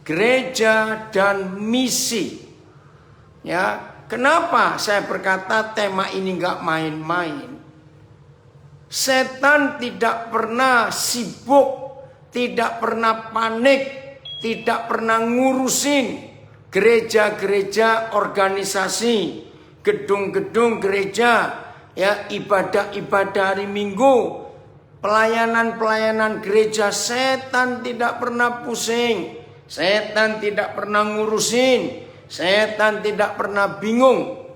gereja dan misi. Ya, kenapa saya berkata tema ini nggak main-main? Setan tidak pernah sibuk, tidak pernah panik, tidak pernah ngurusin gereja-gereja, organisasi, gedung-gedung gereja, ya, ibadah-ibadah hari Minggu, pelayanan-pelayanan gereja. Setan tidak pernah pusing, setan tidak pernah ngurusin, setan tidak pernah bingung.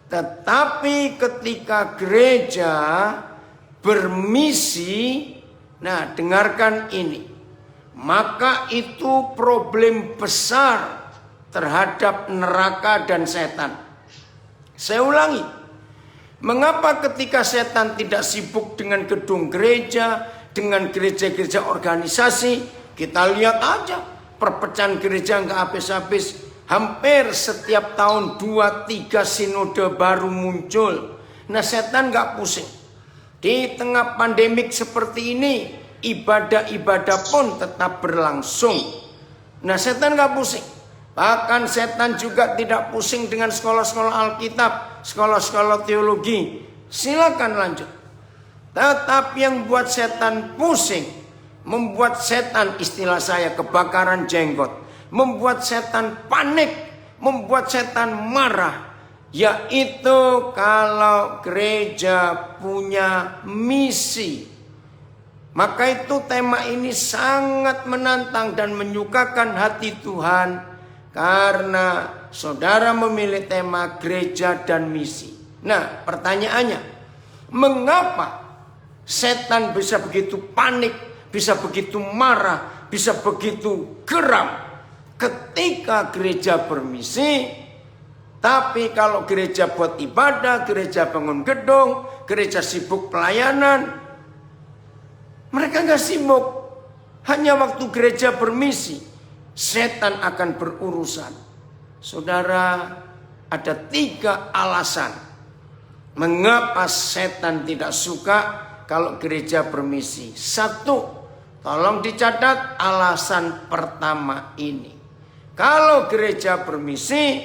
Tetapi ketika gereja bermisi, nah dengarkan ini, maka itu problem besar terhadap neraka dan setan. Saya ulangi, mengapa ketika setan tidak sibuk dengan gedung gereja, dengan gereja-gereja organisasi? Kita lihat aja perpecahan gereja nggak habis-habis. Hampir setiap tahun 2-3 sinode baru muncul. Nah, setan nggak pusing. Di tengah pandemik seperti ini, ibadah-ibadah pun tetap berlangsung. Nah, setan nggak pusing. Bahkan setan juga tidak pusing dengan sekolah-sekolah Alkitab, sekolah-sekolah teologi. Silakan lanjut. Tetapi yang buat setan pusing, membuat setan, istilah saya, kebakaran jenggot, membuat setan panik, membuat setan marah, yaitu kalau gereja punya misi. Maka itu tema ini sangat menantang dan menyukakan hati Tuhan, karena saudara memilih tema gereja dan misi. Nah, pertanyaannya, mengapa setan bisa begitu panik, bisa begitu marah, bisa begitu geram ketika gereja bermisi? Tapi kalau gereja buat ibadah, gereja bangun gedung, gereja sibuk pelayanan, mereka gak sibuk. Hanya waktu gereja bermisi, setan akan berurusan. Saudara, ada 3 alasan mengapa setan tidak suka kalau gereja bermisi. 1, tolong dicatat alasan pertama ini. Kalau gereja bermisi,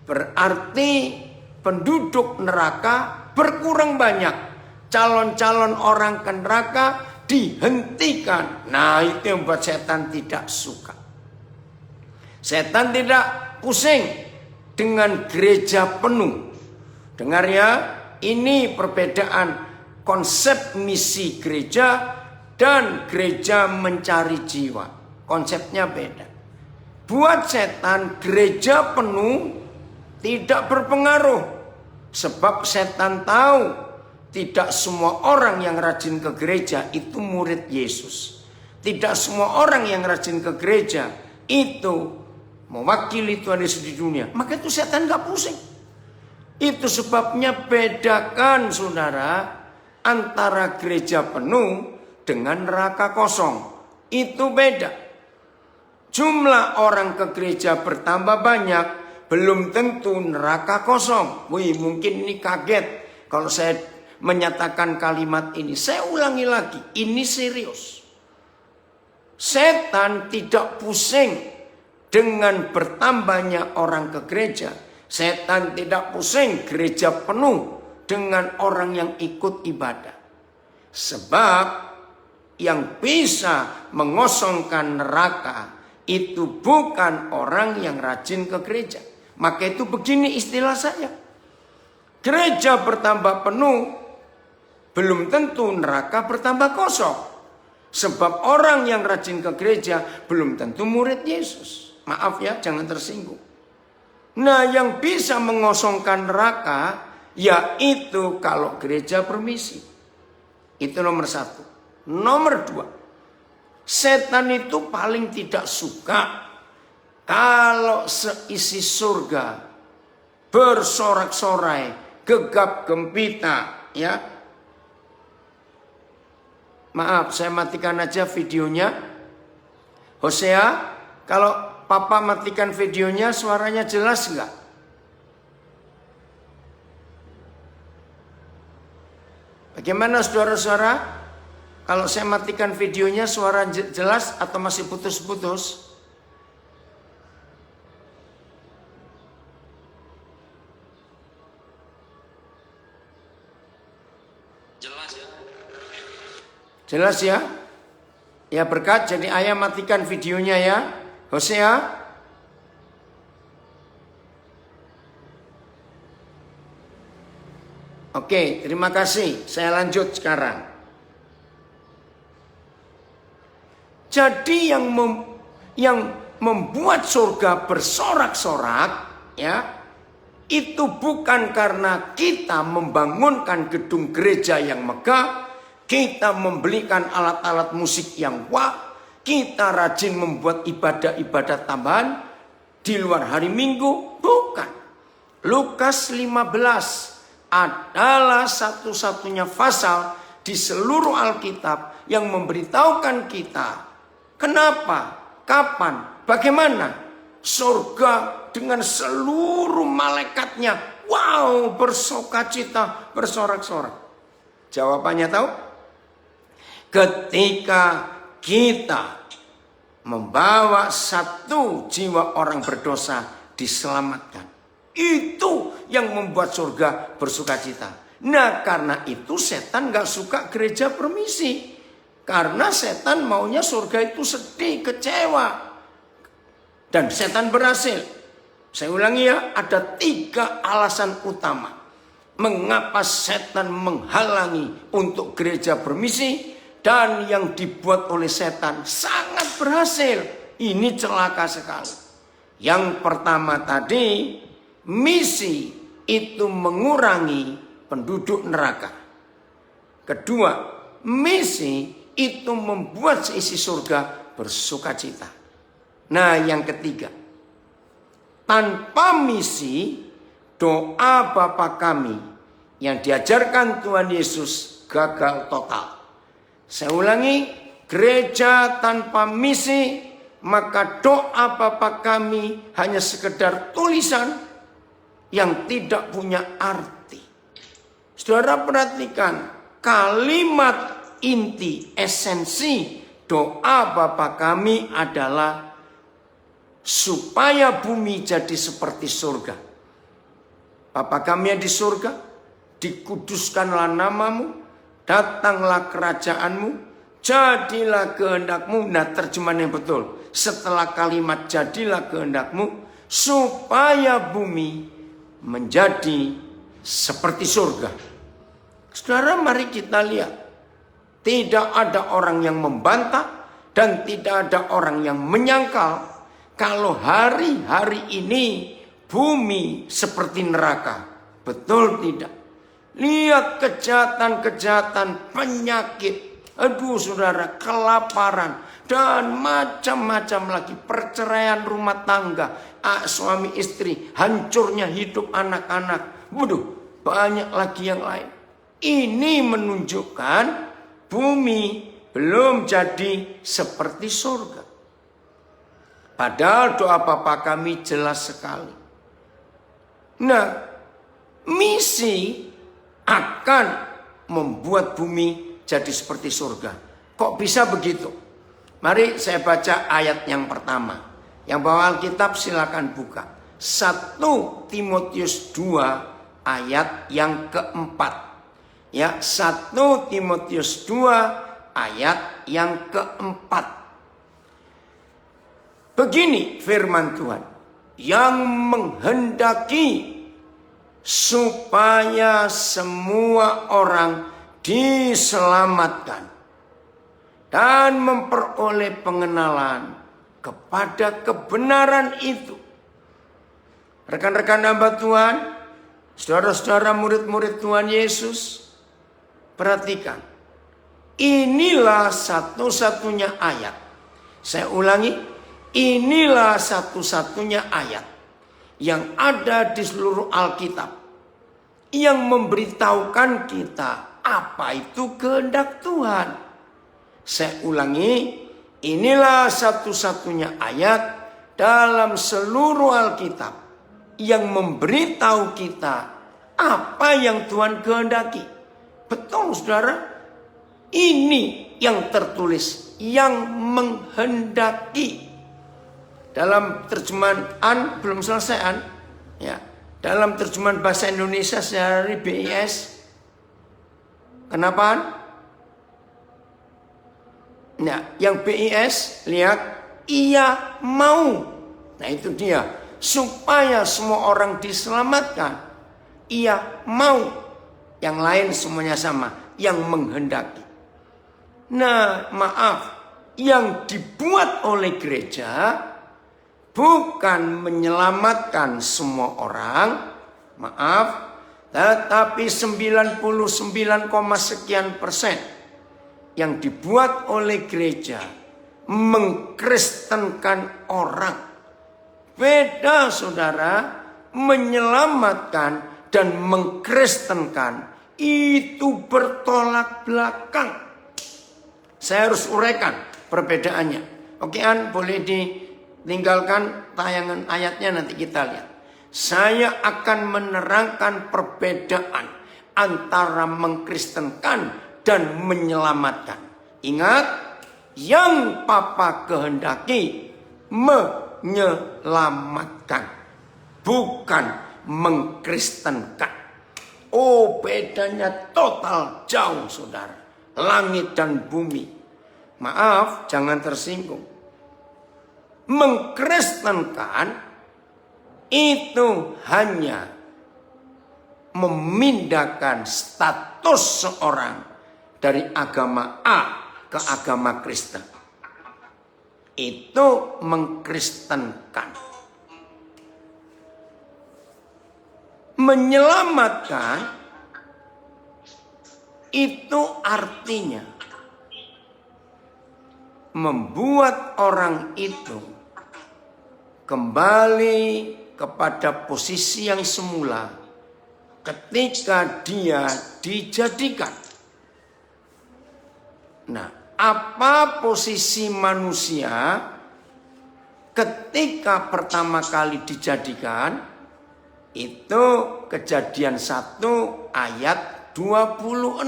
berarti penduduk neraka berkurang banyak. Calon-calon orang ke neraka dihentikan. Nah, itu yang buat setan tidak suka. Setan tidak pusing dengan gereja penuh. Dengar ya, ini perbedaan konsep misi gereja dan gereja mencari jiwa. Konsepnya beda. Buat setan, gereja penuh tidak berpengaruh. Sebab setan tahu tidak semua orang yang rajin ke gereja itu murid Yesus. Tidak semua orang yang rajin ke gereja itu mewakili Tuhan Yesus di dunia. Maka itu setan gak pusing. Itu sebabnya bedakan saudara antara gereja penuh dengan neraka kosong. Itu beda. Jumlah orang ke gereja bertambah banyak, belum tentu neraka kosong. Wih, mungkin ini kaget kalau saya menyatakan kalimat ini. Saya ulangi lagi, ini serius. Setan tidak pusing dengan bertambahnya orang ke gereja. Setan tidak pusing gereja penuh dengan orang yang ikut ibadah. Sebab yang bisa mengosongkan neraka itu bukan orang yang rajin ke gereja. Maka itu begini istilah saya. Gereja bertambah penuh, belum tentu neraka bertambah kosong. Sebab orang yang rajin ke gereja belum tentu murid Yesus. Maaf ya, jangan tersinggung. Nah, yang bisa mengosongkan neraka yaitu kalau gereja bermisi. Itu nomor 1. Nomor 2, setan itu paling tidak suka kalau seisi surga bersorak-sorai, gegap gempita, ya. Maaf, saya matikan aja videonya. Hosea, kalau Papa matikan videonya, suaranya jelas enggak? Bagaimana saudara-saudara? Kalau saya matikan videonya, suara jelas atau masih putus-putus? Jelas ya? Ya berkat, jadi ayah matikan videonya ya. Hosea. Oke, terima kasih. Saya lanjut sekarang. Jadi yang membuat surga bersorak-sorak, ya, itu bukan karena kita membangunkan gedung gereja yang megah, kita membelikan alat-alat musik yang wah, kita rajin membuat ibadah-ibadah tambahan di luar hari Minggu, bukan. Lukas 15 adalah satu-satunya pasal di seluruh Alkitab yang memberitahukan kita kenapa, kapan, bagaimana surga dengan seluruh malaikatnya, wow, bersukacita, bersorak-sorak. Jawabannya tahu? Ketika kita membawa satu jiwa orang berdosa diselamatkan, itu yang membuat surga bersukacita. Nah, karena itu setan gak suka gereja permisi. Karena setan maunya surga itu sedih, kecewa. Dan setan berhasil. Saya ulangi ya, ada 3 alasan utama mengapa setan menghalangi untuk gereja permisi. Dan yang dibuat oleh setan sangat berhasil. Ini celaka sekali. Yang pertama tadi, misi itu mengurangi penduduk neraka. Kedua, misi itu membuat seisi surga bersukacita. Nah, yang ketiga, tanpa misi, doa Bapa kami yang diajarkan Tuhan Yesus gagal total. Saya ulangi, gereja tanpa misi, maka doa Bapa kami hanya sekedar tulisan yang tidak punya arti. Saudara perhatikan, kalimat inti, esensi doa Bapa kami adalah supaya bumi jadi seperti surga. Bapa kami yang di surga, dikuduskanlah namamu, datanglah kerajaanmu, jadilah kehendakmu. Nah, terjemahan yang betul. Setelah kalimat jadilah kehendakmu, supaya bumi menjadi seperti surga. Saudara, mari kita lihat. Tidak ada orang yang membantah dan tidak ada orang yang menyangkal kalau hari-hari ini bumi seperti neraka. Betul tidak? Lihat kejahatan-kejahatan, penyakit, aduh saudara, kelaparan, dan macam-macam lagi. Perceraian rumah tangga, suami istri, hancurnya hidup anak-anak. Waduh, banyak lagi yang lain. Ini menunjukkan bumi belum jadi seperti surga. Padahal doa Bapa kami jelas sekali. Nah, misi akan membuat bumi jadi seperti surga. Kok bisa begitu? Mari saya baca ayat yang pertama. Yang bawa Alkitab silakan buka. 1 Timotius 2 ayat yang keempat. Ya, 1 Timotius 2 ayat yang keempat. Begini firman Tuhan. Yang menghendaki supaya semua orang diselamatkan dan memperoleh pengenalan kepada kebenaran itu. Rekan-rekan hamba Tuhan, saudara-saudara murid-murid Tuhan Yesus, perhatikan. Inilah satu-satunya ayat. Saya ulangi, inilah satu-satunya ayat yang ada di seluruh Alkitab yang memberitahukan kita apa itu kehendak Tuhan. Saya ulangi, inilah satu-satunya ayat dalam seluruh Alkitab yang memberitahu kita apa yang Tuhan kehendaki. Betul saudara, ini yang tertulis, yang menghendaki. Dalam terjemahan belum selesai ya. Dalam terjemahan bahasa Indonesia dari BIS, kenapa? Nah, yang BIS, lihat, ia mau. Nah, itu dia. Supaya semua orang diselamatkan, ia mau. Yang lain semuanya sama, yang menghendaki. Nah, maaf, yang dibuat oleh gereja bukan menyelamatkan semua orang, maaf, tetapi 99,sekian% yang dibuat oleh gereja mengkristenkan orang. Beda saudara, menyelamatkan dan mengkristenkan itu bertolak belakang. Saya harus uraikan perbedaannya. Oke, boleh ditinggalkan tayangan ayatnya, nanti kita lihat. Saya akan menerangkan perbedaan antara mengkristenkan dan menyelamatkan. Ingat, yang Papa kehendaki menyelamatkan, bukan mengkristenkan. Oh, bedanya total jauh saudara. Langit dan bumi. Maaf, jangan tersinggung. Mengkristenkan itu hanya memindahkan status seorang dari agama A ke agama Kristen. Itu mengkristenkan. Menyelamatkan itu artinya membuat orang itu kembali kepada posisi yang semula ketika dia dijadikan. Nah, apa posisi manusia ketika pertama kali dijadikan? Itu Kejadian 1 ayat 26.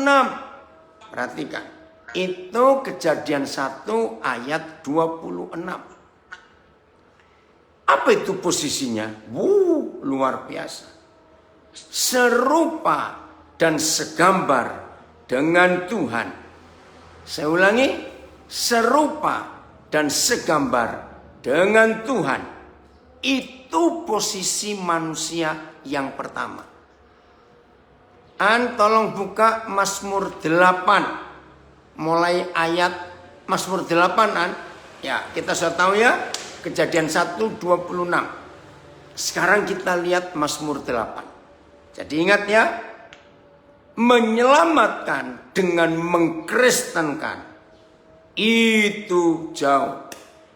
Perhatikan. Itu Kejadian 1 ayat 26. Apa itu posisinya? Luar biasa. Serupa dan segambar dengan Tuhan. Saya ulangi. Serupa dan segambar dengan Tuhan. Itu posisi manusia yang pertama. Tolong buka Mazmur 8. Mulai ayat Mazmur 8 Ya, kita sudah tahu ya. Kejadian 1:26. Sekarang kita lihat Mazmur 8. Jadi ingat ya. Menyelamatkan dengan mengkristenkan itu jauh.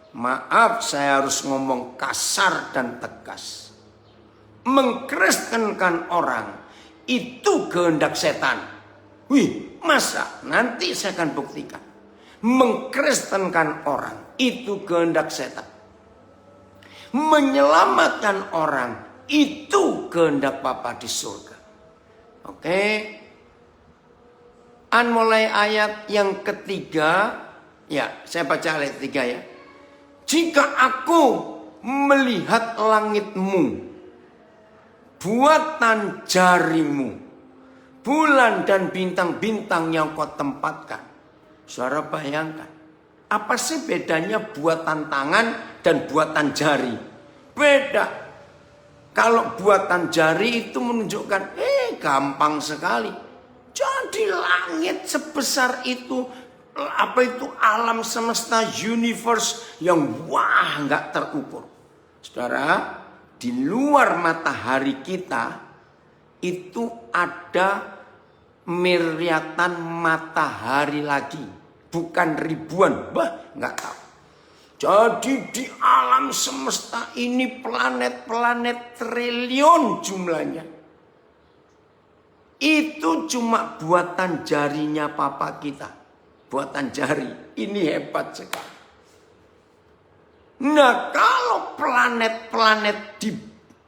Maaf, saya harus ngomong kasar dan tegas. Mengkristenkan orang itu kehendak setan. Masa? Nanti saya akan buktikan. Mengkristenkan orang itu kehendak setan. Menyelamatkan orang itu kehendak Bapa di surga. Oke. Mulai ayat yang ketiga. Ya, saya baca ayat 3 ya. Jika aku melihat langitmu, buatan jarimu, bulan dan bintang-bintang yang kau tempatkan. Saudara bayangkan, apa sih bedanya buatan tangan dan buatan jari? Beda. Kalau buatan jari itu menunjukkan, gampang sekali. Jadi langit sebesar itu, apa itu alam semesta universe yang nggak terukur. Saudara, di luar matahari kita itu ada miliaran matahari lagi, bukan ribuan, nggak tahu. Jadi di alam semesta ini planet-planet triliun jumlahnya. Itu cuma buatan jarinya Papa kita. Buatan jari. Ini hebat sekali. Nah, kalau planet-planet di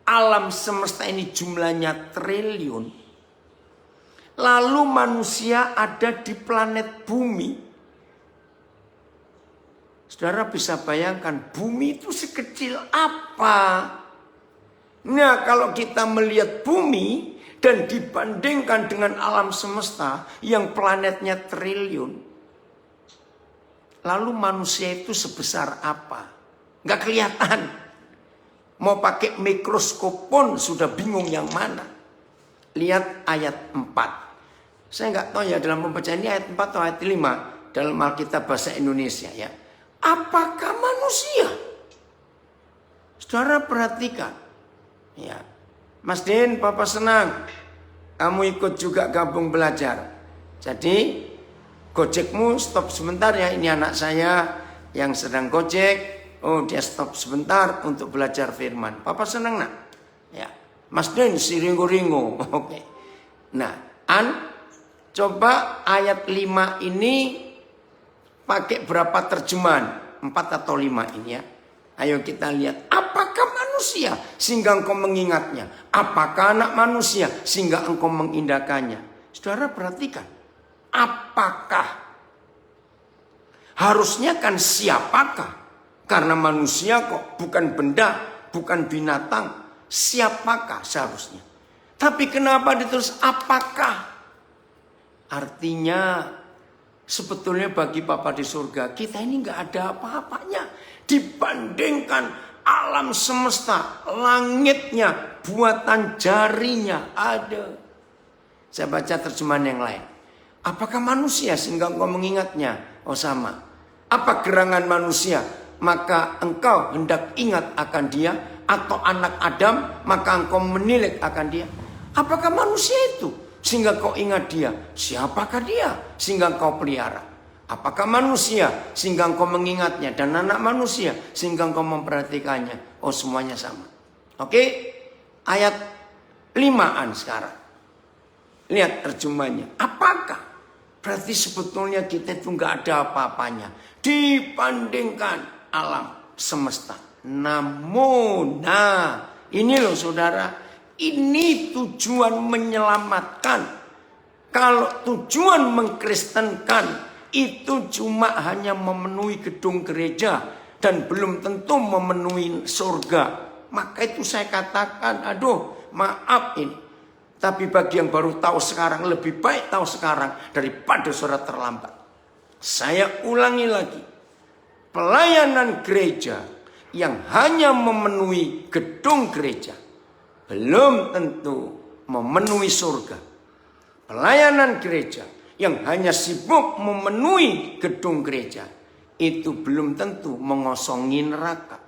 alam semesta ini jumlahnya triliun, lalu manusia ada di planet bumi. Saudara bisa bayangkan bumi itu sekecil apa? Nah, kalau kita melihat bumi dan dibandingkan dengan alam semesta yang planetnya triliun, Lalu manusia itu sebesar apa? Nggak kelihatan. Mau pakai mikroskop pun sudah bingung yang mana. Lihat ayat 4. Saya nggak tahu ya dalam pembacaan ini ayat 4 atau ayat 5 dalam Alkitab bahasa Indonesia ya. Apakah manusia? Saudara perhatikan. Ya. Mas Den, Papa senang. Kamu ikut juga gabung belajar. Jadi Gojekmu stop sebentar ya. Ini anak saya yang sedang gojek. Oh, dia stop sebentar untuk belajar firman. Papa senang nak? Ya. Mas Den si ringo-ringo. Oke. Nah, coba ayat 5 ini pakai berapa terjemahan? 4 atau 5 ini ya. Ayo kita lihat. Apakah manusia sehingga engkau mengingatnya? Apakah anak manusia sehingga engkau mengindahkannya? Saudara perhatikan. Apakah? Harusnya kan siapakah? Karena manusia kok bukan benda, bukan binatang. Siapakah seharusnya? Tapi kenapa ditulis apakah? Artinya sebetulnya bagi Bapa di surga kita ini nggak ada apa-apanya. Dibandingkan alam semesta, langitnya, buatan jarinya ada. Saya baca terjemahan yang lain. Apakah manusia sehingga engkau mengingatnya? Oh sama. Apa gerangan manusia? Maka engkau hendak ingat akan dia, atau anak Adam, maka engkau menilik akan dia. Apakah manusia itu sehingga kau ingat dia? Siapakah dia sehingga engkau pelihara? Apakah manusia sehingga engkau mengingatnya? Dan anak manusia sehingga engkau memperhatikannya? Oh semuanya sama. Oke, ayat 5-an sekarang. Lihat terjemahnya. Apakah? Berarti sebetulnya kita itu nggak ada apa-apanya dibandingkan alam semesta. Namun, ini loh saudara, ini tujuan menyelamatkan. Kalau tujuan mengkristenkan itu cuma hanya memenuhi gedung gereja dan belum tentu memenuhi surga, maka itu saya katakan, aduh, maaf ini. Tapi bagi yang baru tahu sekarang, lebih baik tahu sekarang daripada saudara terlambat. Saya ulangi lagi. Pelayanan gereja yang hanya memenuhi gedung gereja belum tentu memenuhi surga. Pelayanan gereja yang hanya sibuk memenuhi gedung gereja itu belum tentu mengosongi neraka.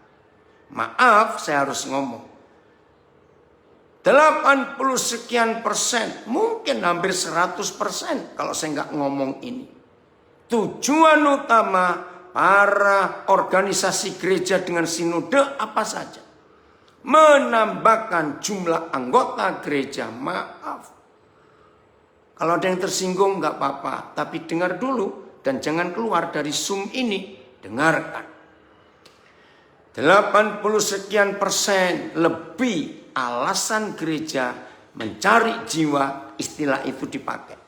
Maaf, saya harus ngomong. 80 sekian persen, mungkin hampir 100% kalau saya nggak ngomong ini. Tujuan utama para organisasi gereja dengan sinode apa saja? Menambahkan jumlah anggota gereja. Maaf. Kalau ada yang tersinggung nggak apa-apa. Tapi dengar dulu dan jangan keluar dari Zoom ini. Dengarkan. 80 sekian persen lebih alasan gereja mencari jiwa, istilah itu dipakai.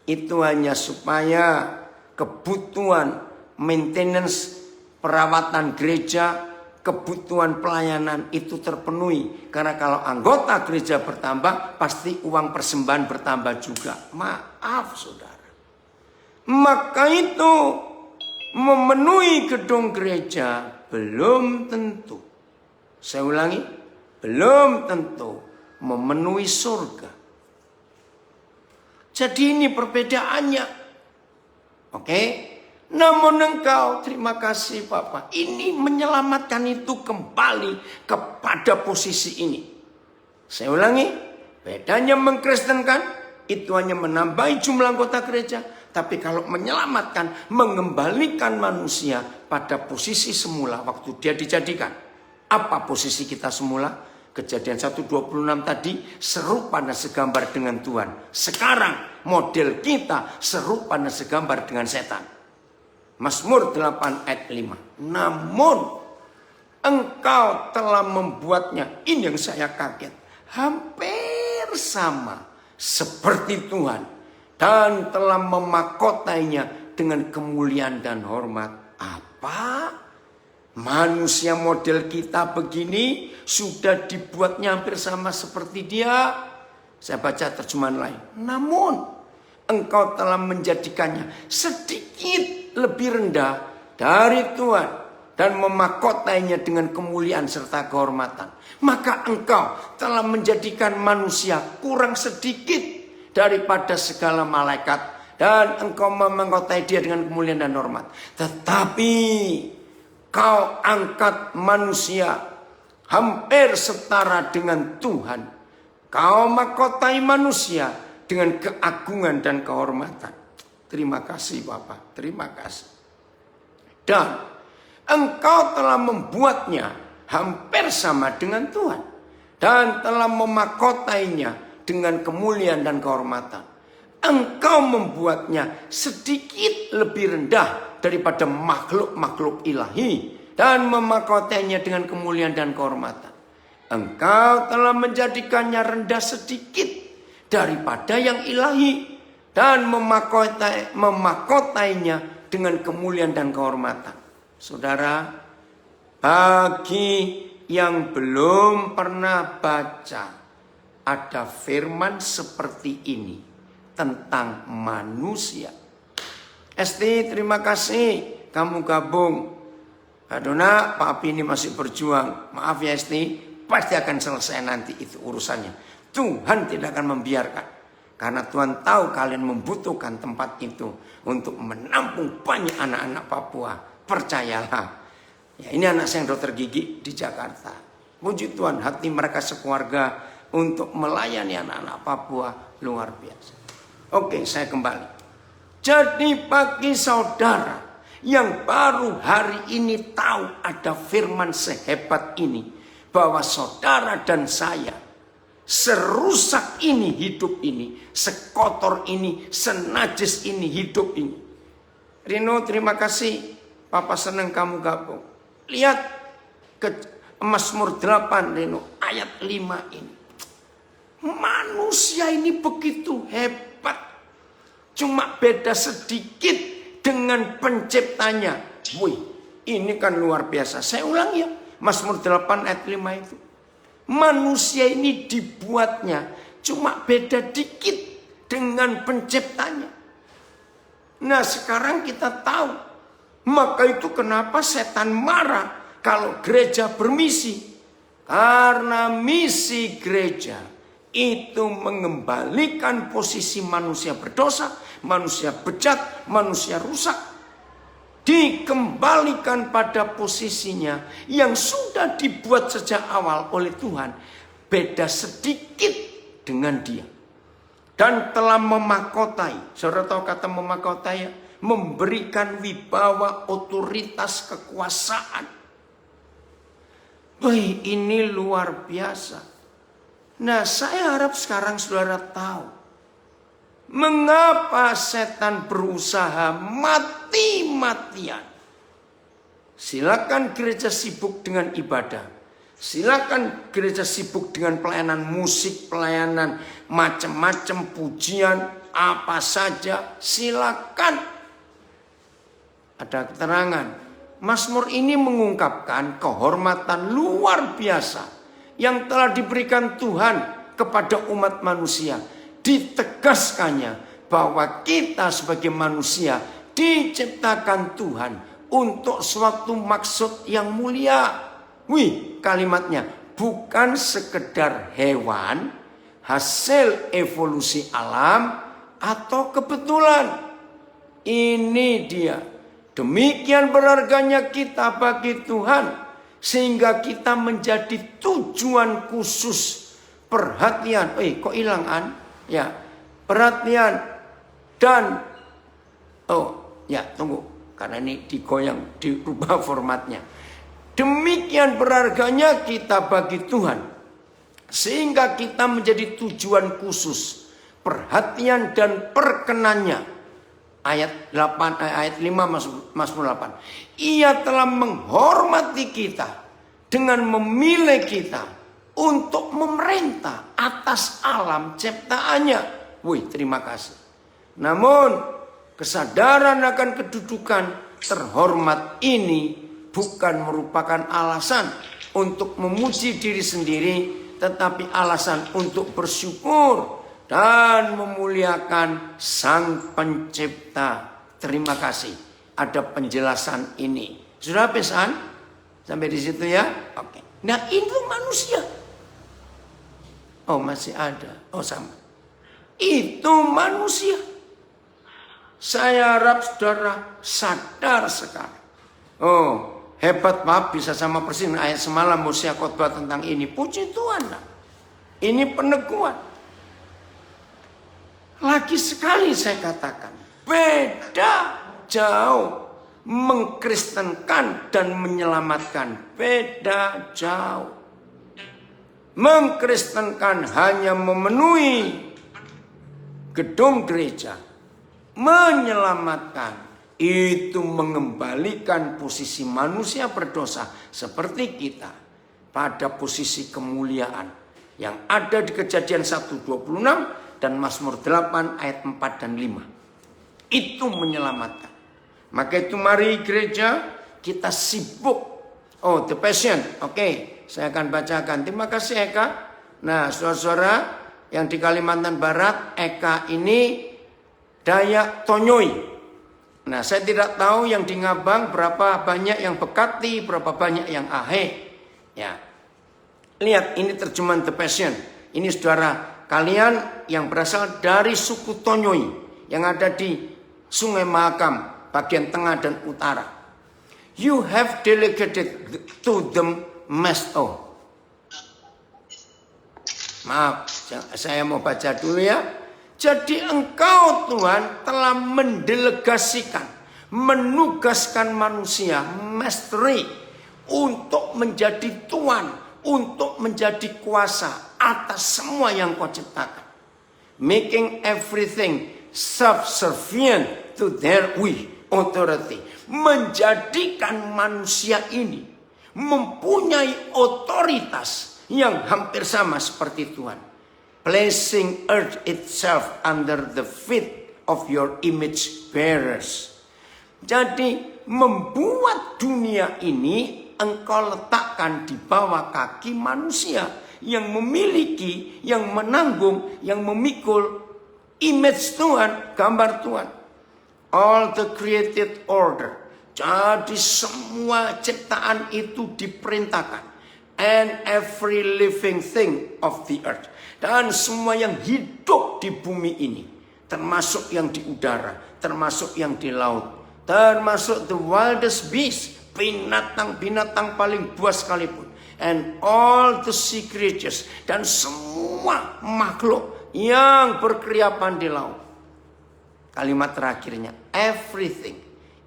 Itu hanya supaya kebutuhan maintenance, perawatan gereja, kebutuhan pelayanan itu terpenuhi. Karena kalau anggota gereja bertambah, pasti uang persembahan bertambah juga. Maaf saudara. Maka itu memenuhi gedung gereja belum tentu. Saya ulangi, belum tentu memenuhi surga. Jadi ini perbedaannya. Oke? Namun engkau, terima kasih Bapak, ini menyelamatkan itu kembali kepada posisi ini. Saya ulangi, bedanya mengkristenkan itu hanya menambahi jumlah anggota gereja. Tapi kalau menyelamatkan, mengembalikan manusia pada posisi semula waktu dia dijadikan. Apa posisi kita semula? Kejadian 1:26 tadi serupa dan segambar dengan Tuhan. Sekarang model kita serupa dan segambar dengan setan. Mazmur 8 ayat 5. Namun engkau telah membuatnya, ini yang saya kaget, hampir sama seperti Tuhan, dan telah memakotainya dengan kemuliaan dan hormat. Apa? Manusia model kita begini sudah dibuatnya hampir sama seperti dia. Saya baca terjemahan lain. Namun engkau telah menjadikannya sedikit lebih rendah dari Tuhan dan memakotainya dengan kemuliaan serta kehormatan, maka engkau telah menjadikan manusia kurang sedikit daripada segala malaikat dan engkau memangkotai dia dengan kemuliaan dan hormat. Tetapi kau angkat manusia hampir setara dengan Tuhan. Kau mahkotai manusia dengan keagungan dan kehormatan. Terima kasih Bapak, terima kasih. Dan engkau telah membuatnya hampir sama dengan Tuhan. Dan telah memakotainya dengan kemuliaan dan kehormatan. Engkau membuatnya sedikit lebih rendah daripada makhluk-makhluk ilahi. Dan memakotainya dengan kemuliaan dan kehormatan. Engkau telah menjadikannya rendah sedikit daripada yang ilahi. Dan memakotainya dengan kemuliaan dan kehormatan. Saudara, bagi yang belum pernah baca, ada firman seperti ini tentang manusia. Esti, terima kasih kamu gabung. Adona, Pak Api ini masih berjuang. Maaf ya Esti, pasti akan selesai nanti itu urusannya. Tuhan tidak akan membiarkan. Karena Tuhan tahu kalian membutuhkan tempat itu untuk menampung banyak anak-anak Papua. Percayalah. Ya, ini anak saya yang dokter gigi di Jakarta. Puji Tuhan, hati mereka sekeluarga untuk melayani anak-anak Papua luar biasa. Oke, saya kembali. Jadi bagi saudara yang baru hari ini tahu ada firman sehebat ini, bahwa saudara dan saya, serusak ini hidup ini, sekotor ini, senajis ini hidup ini. Rino, terima kasih. Papa senang kamu gabung. Lihat ke Mazmur 8 Rino, ayat 5 ini. Manusia ini begitu hebat. Cuma beda sedikit dengan penciptanya. Wih, ini kan luar biasa. Saya ulang ya, Mazmur 8 ayat 5 itu. Manusia ini dibuatnya cuma beda dikit dengan penciptanya. Nah sekarang kita tahu. Maka itu kenapa setan marah kalau gereja bermisi. Karena misi gereja itu mengembalikan posisi manusia berdosa, manusia bejat, manusia rusak. Dikembalikan pada posisinya yang sudah dibuat sejak awal oleh Tuhan. Beda sedikit dengan dia. Dan telah memakotai. Saudara tahu kata memakotai ya? Memberikan wibawa, otoritas, kekuasaan. Wih, ini luar biasa. Nah, saya harap sekarang saudara tahu. Mengapa setan berusaha mati-matian. Silakan gereja sibuk dengan ibadah. Silakan gereja sibuk dengan pelayanan musik, pelayanan macam-macam, pujian, apa saja. Silakan. Ada keterangan. Mazmur ini mengungkapkan kehormatan luar biasa yang telah diberikan Tuhan kepada umat manusia. Ditegaskannya bahwa kita sebagai manusia diciptakan Tuhan untuk suatu maksud yang mulia. Wih, kalimatnya bukan sekedar hewan, hasil evolusi alam atau kebetulan. Ini dia. Demikian berharganya kita bagi Tuhan, sehingga kita menjadi tujuan khusus perhatian. Kok hilang An? Ya, perhatian dan tunggu, karena ini digoyang, dirubah formatnya. Demikian berharganya kita bagi Tuhan, sehingga kita menjadi tujuan khusus perhatian dan perkenannya. Ayat 5 Mazmur 8. Ia telah menghormati kita dengan memilih kita untuk memerintah atas alam ciptaannya. Wih, terima kasih. Namun kesadaran akan kedudukan terhormat ini bukan merupakan alasan untuk memuji diri sendiri, tetapi alasan untuk bersyukur dan memuliakan Sang Pencipta. Terima kasih. ada penjelasan ini. Sudah pesan? Sampai di situ ya? Oke. Nah, itu manusia. Oh, masih ada. Oh, sama. Itu manusia. Saya harap saudara sadar sekarang. Oh, hebat Pak, bisa sama persis ayat semalam Musa khotbah tentang ini. Puji Tuhan. Ini peneguhan. Lagi sekali saya katakan, beda jauh mengkristenkan dan menyelamatkan. Beda jauh. Mengkristenkan hanya memenuhi gedung gereja. Menyelamatkan itu mengembalikan posisi manusia berdosa seperti kita pada posisi kemuliaan yang ada di Kejadian 1:26 dan Mazmur 8 ayat 4 dan 5. Itu menyelamatkan. Maka itu mari gereja kita sibuk. Oh, The Passion. Oke, saya akan bacakan. Terima kasih Eka. Nah, saudara-saudara yang di Kalimantan Barat, Eka ini Dayak Tonyoi. Nah, saya tidak tahu yang di Ngabang berapa banyak yang Bekati, berapa banyak yang Ahe. Ya. Lihat, ini terjemahan The Passion. Ini saudara kalian yang berasal dari suku Tonyoi yang ada di Sungai Mahakam, bagian tengah dan utara. You have delegated to them Maaf, saya mau baca dulu ya. Jadi engkau Tuhan telah mendelegasikan, menugaskan manusia, mastery, untuk menjadi Tuhan, untuk menjadi kuasa atas semua yang kau ciptakan. Making everything subservient to their authority. Menjadikan manusia ini mempunyai otoritas yang hampir sama seperti Tuhan. Placing earth itself under the feet of your image bearers. Jadi membuat dunia ini engkau letakkan di bawah kaki manusia yang memiliki, yang menanggung, yang memikul image Tuhan, gambar Tuhan. All the created order. Jadi semua ciptaan itu diperintahkan. And every living thing of the earth. Dan semua yang hidup di bumi ini. Termasuk yang di udara. Termasuk yang di laut. Termasuk the wildest beast. Binatang-binatang paling buas sekalipun. And all the sea creatures. Dan semua makhluk yang berkeriapan di laut. Kalimat terakhirnya. Everything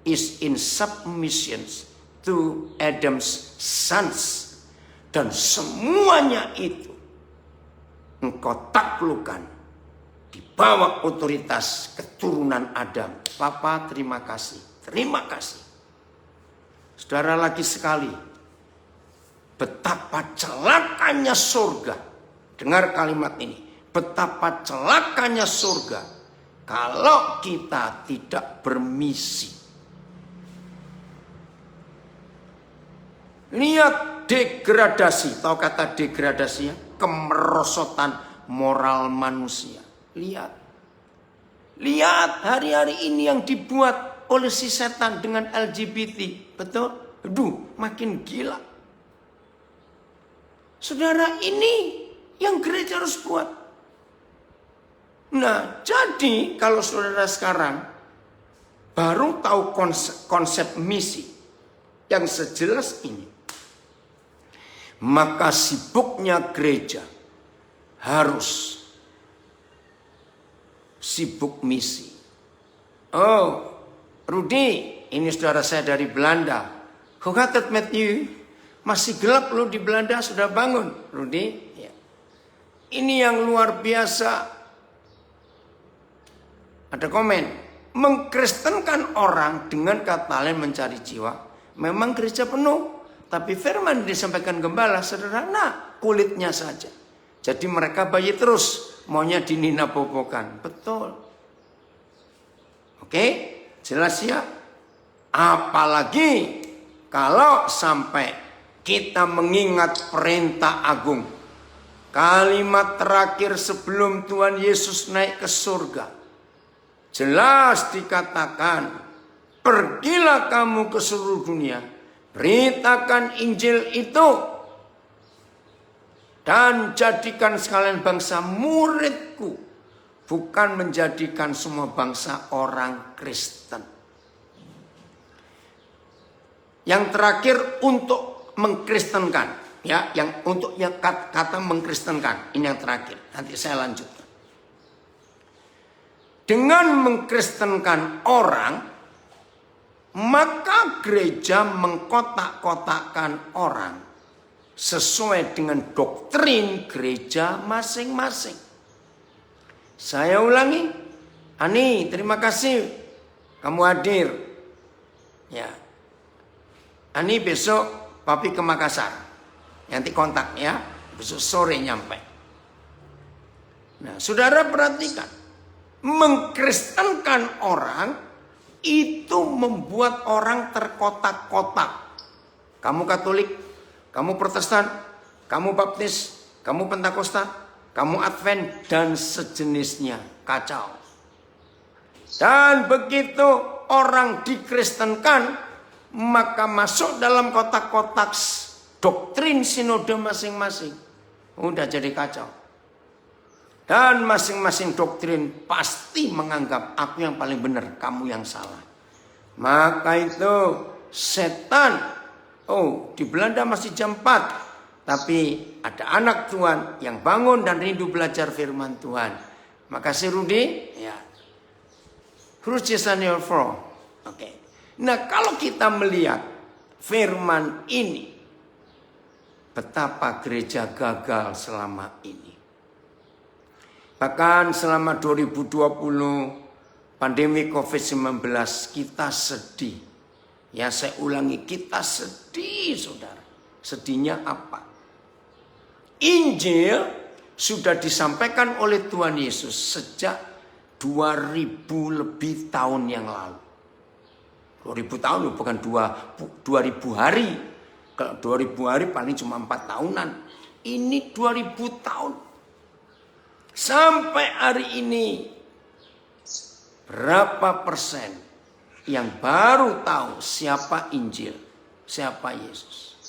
is in submission to Adam's sons. Dan semuanya itu engkau taklukkan di bawah otoritas keturunan Adam. Papa, terima kasih. Terima kasih. Saudara, lagi sekali, betapa celakanya surga. Dengar kalimat ini. Betapa celakanya surga kalau kita tidak bermisi. Lihat degradasi, tahu kata degradasi ya? Kemerosotan moral manusia. Lihat hari-hari ini yang dibuat oleh si setan dengan LGBT. Betul? Aduh, makin gila. Saudara, ini yang gereja harus buat. Nah, jadi kalau saudara sekarang baru tahu konsep misi yang sejelas ini, maka sibuknya gereja harus sibuk misi. Oh, Rudy, ini saudara saya dari Belanda. Hoe gaat het met u? Masih gelap loh di Belanda, sudah bangun, Rudy. Ya. Ini yang luar biasa. Ada komen, mengkristenkan orang dengan kata lain mencari jiwa. Memang gereja penuh. Tapi firman disampaikan gembala sederhana, kulitnya saja. Jadi mereka bayi terus, maunya dinina bobokan. Betul. Oke, jelas ya. Apalagi kalau sampai kita mengingat perintah agung. Kalimat terakhir sebelum Tuhan Yesus naik ke surga. Jelas dikatakan, Pergilah kamu ke seluruh dunia, beritakan Injil itu, dan jadikan sekalian bangsa muridku, bukan menjadikan semua bangsa orang Kristen. Yang terakhir untuk mengkristenkan, ya, yang untuk yang kata mengkristenkan, ini yang terakhir. Nanti saya lanjutkan. Dengan mengkristenkan orang, maka gereja mengkotak-kotakkan orang sesuai dengan doktrin gereja masing-masing. Saya ulangi, Ani, terima kasih kamu hadir. Ya, Ani besok papi ke Makassar. Nanti kontak ya, besok sore nyampe. Nah, saudara perhatikan, mengkristenkan orang itu membuat orang terkotak-kotak. Kamu Katolik, kamu Protestan, kamu Baptis, kamu Pentakosta, kamu Advent, dan sejenisnya. Kacau. Dan begitu orang dikristenkan, maka masuk dalam kotak-kotak doktrin sinode masing-masing. Udah jadi kacau. Dan masing-masing doktrin pasti menganggap aku yang paling benar, kamu yang salah. Maka itu setan, di Belanda masih jam 4. Tapi ada anak Tuhan yang bangun dan rindu belajar firman Tuhan. Makasih Rudi. Ya. Who's just on your floor? Oke. Nah, kalau kita melihat firman ini, betapa gereja gagal selama ini. Bahkan selama 2020 pandemi COVID-19 kita sedih. Ya, saya ulangi, kita sedih, saudara. Sedihnya apa? Injil sudah disampaikan oleh Tuhan Yesus sejak 2000 lebih tahun yang lalu. 2000 tahun bukan 2000 hari. Kalau 2000 hari paling cuma 4 tahunan. Ini 2000 tahun. Sampai hari ini, berapa persen yang baru tahu siapa Injil, siapa Yesus?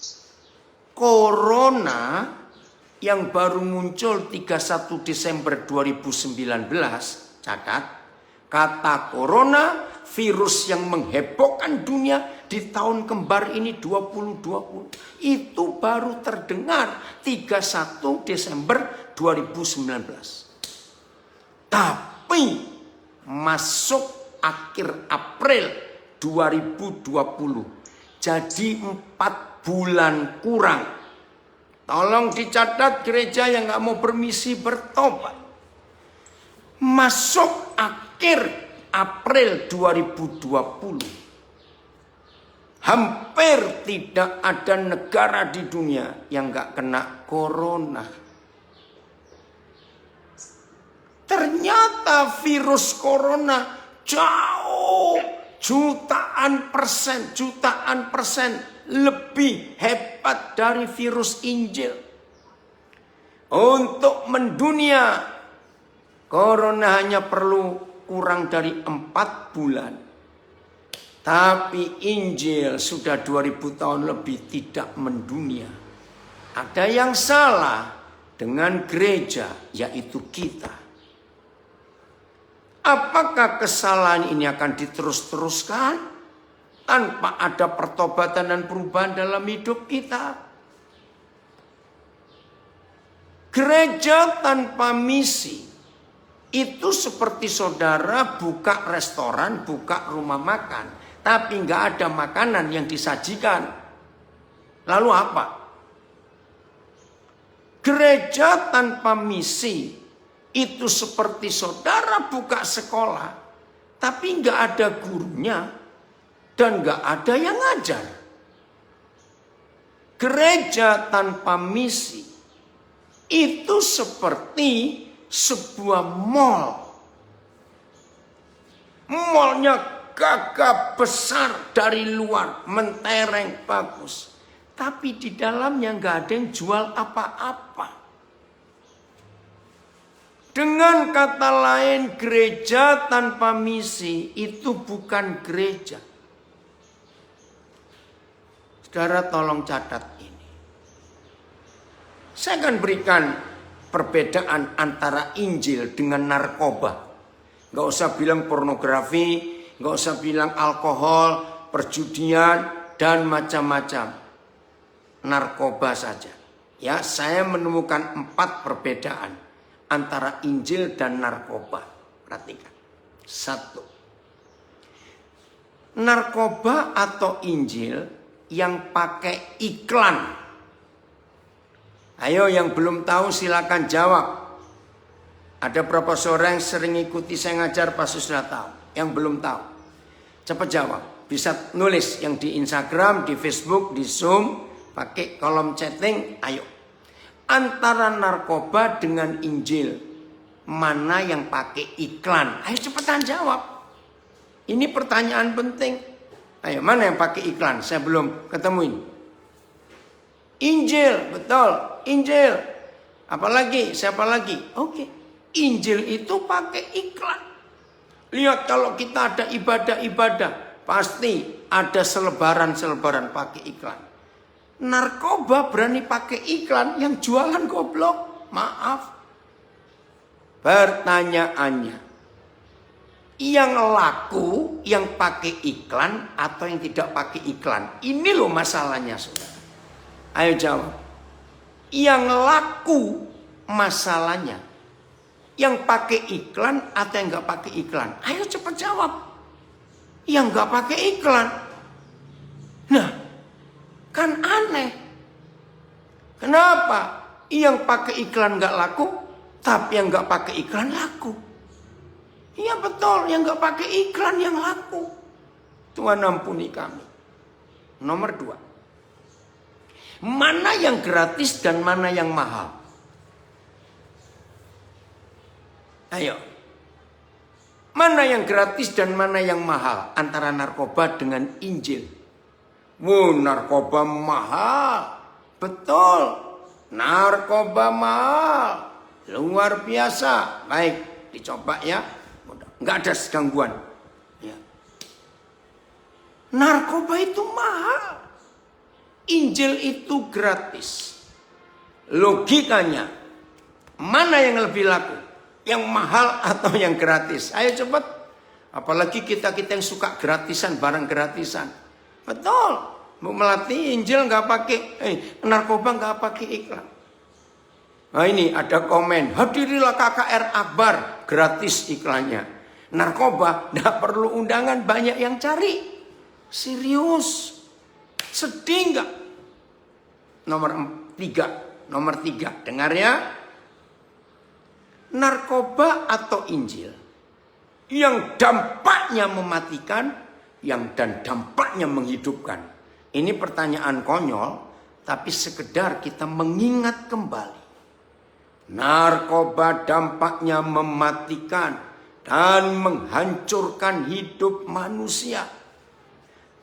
Corona yang baru muncul 31 Desember 2019, catat, kata corona, virus yang menghebohkan dunia di tahun kembar ini 2020, itu baru terdengar 31 Desember 2019. Tapi masuk akhir April 2020, jadi 4 bulan kurang. Tolong dicatat gereja yang gak mau bermisi bertobat. Masuk akhir April 2020, hampir tidak ada negara di dunia yang gak kena corona. Ternyata virus corona jauh jutaan persen lebih hebat dari virus Injil. Untuk mendunia, corona hanya perlu kurang dari 4 bulan. Tapi Injil sudah 2000 tahun lebih tidak mendunia. Ada yang salah dengan gereja, yaitu kita. Apakah kesalahan ini akan diterus-teruskan tanpa ada pertobatan dan perubahan dalam hidup kita? Gereja tanpa misi itu seperti saudara buka restoran, buka rumah makan, tapi nggak ada makanan yang disajikan. Lalu apa? Gereja tanpa misi itu seperti saudara buka sekolah, tapi nggak ada gurunya dan nggak ada yang ngajar. Gereja tanpa misi itu seperti sebuah mall. Mallnya gagah besar dari luar, mentereng bagus, tapi di dalamnya nggak ada yang jual apa-apa. Dengan kata lain, gereja tanpa misi itu bukan gereja. Saudara tolong catat ini. Saya akan berikan perbedaan antara Injil dengan narkoba. Gak usah bilang pornografi, gak usah bilang alkohol, perjudian, dan macam-macam. Narkoba saja. Ya, saya menemukan 4 perbedaan antara Injil dan narkoba. Perhatikan. 1. Narkoba atau Injil yang pakai iklan. Ayo yang belum tahu silakan jawab. Ada berapa seorang yang sering ikuti saya ngajar pasti sudah tahu. Yang belum tahu, cepat jawab. Bisa nulis yang di Instagram, di Facebook, di Zoom, pakai kolom chatting. Ayo. Antara narkoba dengan Injil, mana yang pakai iklan? Ayo cepetan jawab. Ini pertanyaan penting. Ayo, mana yang pakai iklan? Saya belum ketemuin. Injil, betul. Injil. Apalagi? Siapa lagi? Oke. Injil itu pakai iklan. Lihat kalau kita ada ibadah-ibadah, pasti ada selebaran-selebaran pakai iklan. Narkoba berani pakai iklan, yang jualan goblok. Maaf. Pertanyaannya, yang laku, yang pakai iklan atau yang tidak pakai iklan? Ini loh masalahnya, saudara. Ayo jawab. Yang laku masalahnya, yang pakai iklan atau yang nggak pakai iklan? Ayo cepat jawab. Yang nggak pakai iklan. Nah, kan aneh. Kenapa? Yang pakai iklan nggak laku, tapi yang nggak pakai iklan laku. Iya betul, yang nggak pakai iklan yang laku. Tuhan ampuni kami. Nomor 2. Mana yang gratis dan mana yang mahal? Ayo. Mana yang gratis dan mana yang mahal antara narkoba dengan Injil? Narkoba mahal. Betul. Narkoba mahal. Luar biasa. Baik, dicoba ya. Nggak ada gangguan. Ya. Narkoba itu mahal. Injil itu gratis. Logikanya, mana yang lebih laku? Yang mahal atau yang gratis? Ayo cepat. Apalagi kita yang suka gratisan, barang gratisan. Betul. Mau melatih Injil nggak pakai, narkoba nggak pakai iklan. Nah ini ada komen, hadirilah KKR Akbar, gratis iklannya. Narkoba nggak perlu undangan, banyak yang cari. Serius. Sedih nggak? Nomor 3. Dengar ya. Narkoba atau Injil yang dampaknya mematikan, dan dampaknya menghidupkan. Ini pertanyaan konyol, tapi sekedar kita mengingat kembali. Narkoba dampaknya mematikan dan menghancurkan hidup manusia.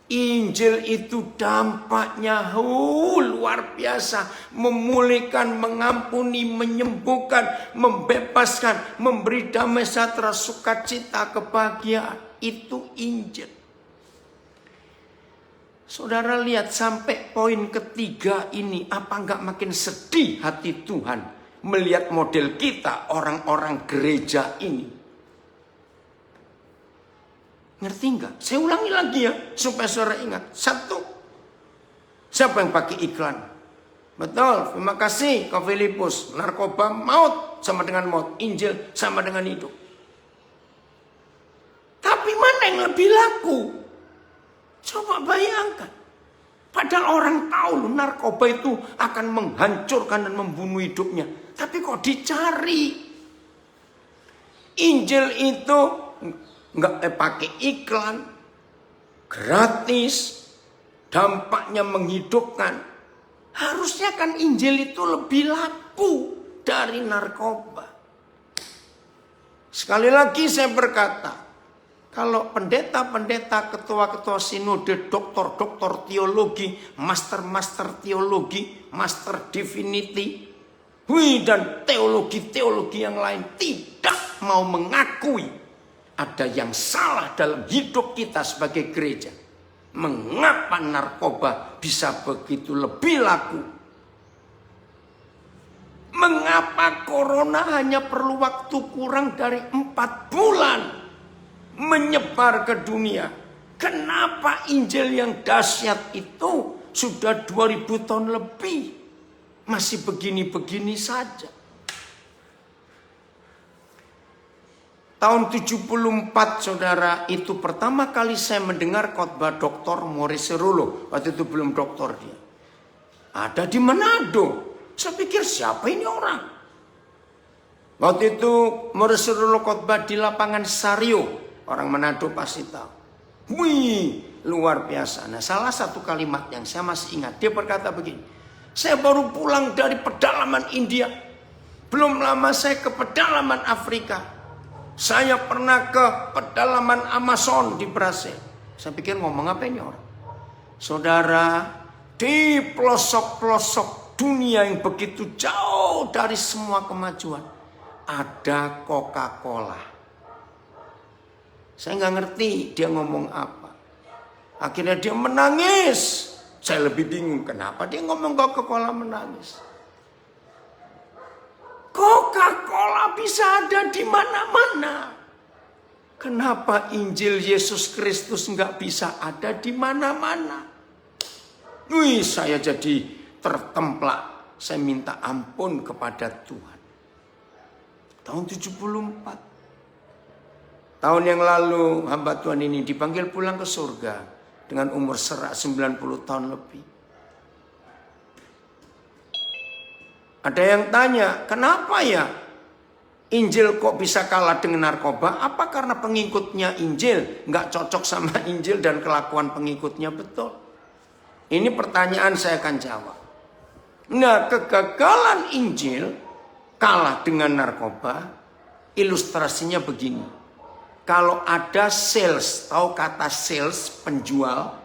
Injil itu dampaknya luar biasa. Memulihkan, mengampuni, menyembuhkan, membebaskan, memberi damai sejahtera, sukacita, kebahagiaan. Itu Injil. Saudara lihat sampai poin ketiga ini. Apa enggak makin sedih hati Tuhan melihat model kita, orang-orang gereja ini? Ngerti enggak? Saya ulangi lagi ya, supaya saudara ingat. 1. Siapa yang pakai iklan? Betul, terima kasih Kak Filipus. Narkoba maut sama dengan maut. Injil sama dengan hidup. Tapi mana yang lebih laku? Coba bayangkan. Padahal orang tahu loh, narkoba itu akan menghancurkan dan membunuh hidupnya. Tapi kok dicari? Injil itu nggak pakai iklan, gratis, dampaknya menghidupkan. Harusnya kan Injil itu lebih laku dari narkoba. Sekali lagi saya berkata, kalau pendeta-pendeta, ketua-ketua sinode, doktor-doktor teologi, master-master teologi, master divinity, dan teologi-teologi yang lain tidak mau mengakui ada yang salah dalam hidup kita sebagai gereja. Mengapa narkoba bisa begitu lebih laku? Mengapa corona hanya perlu waktu kurang dari 4 bulan menyebar ke dunia? Kenapa Injil yang dahsyat itu sudah 2000 tahun lebih masih begini-begini saja? Tahun 74 saudara, itu pertama kali saya mendengar khotbah Dr. Maurice Cerullo. Waktu itu belum doktor dia. Ada di Manado. Saya pikir siapa ini orang? Waktu itu Maurice Cerullo khotbah di lapangan Sario. Orang Manado pasti tahu. Wih, luar biasa. Nah, salah satu kalimat yang saya masih ingat. Dia berkata begini. Saya baru pulang dari pedalaman India. Belum lama saya ke pedalaman Afrika. Saya pernah ke pedalaman Amazon di Brasil. Saya pikir ngomong apa ini orang? Saudara, di pelosok-pelosok dunia yang begitu jauh dari semua kemajuan, ada Coca-Cola. Saya nggak ngerti dia ngomong apa. Akhirnya dia menangis. Saya lebih bingung kenapa dia ngomong Coca-Cola menangis. Coca-Cola bisa ada di mana-mana. Kenapa Injil Yesus Kristus nggak bisa ada di mana-mana? Wih, saya jadi tertemplak. Saya minta ampun kepada Tuhan. Tahun 74. Tahun yang lalu hamba Tuhan ini dipanggil pulang ke surga dengan umur 90 tahun lebih. Ada yang tanya, kenapa ya Injil kok bisa kalah dengan narkoba? Apa karena pengikutnya Injil nggak cocok sama Injil dan kelakuan pengikutnya? Betul. Ini pertanyaan saya akan jawab. Nah, kegagalan Injil kalah dengan narkoba, ilustrasinya begini. Kalau ada sales, tahu kata sales, penjual,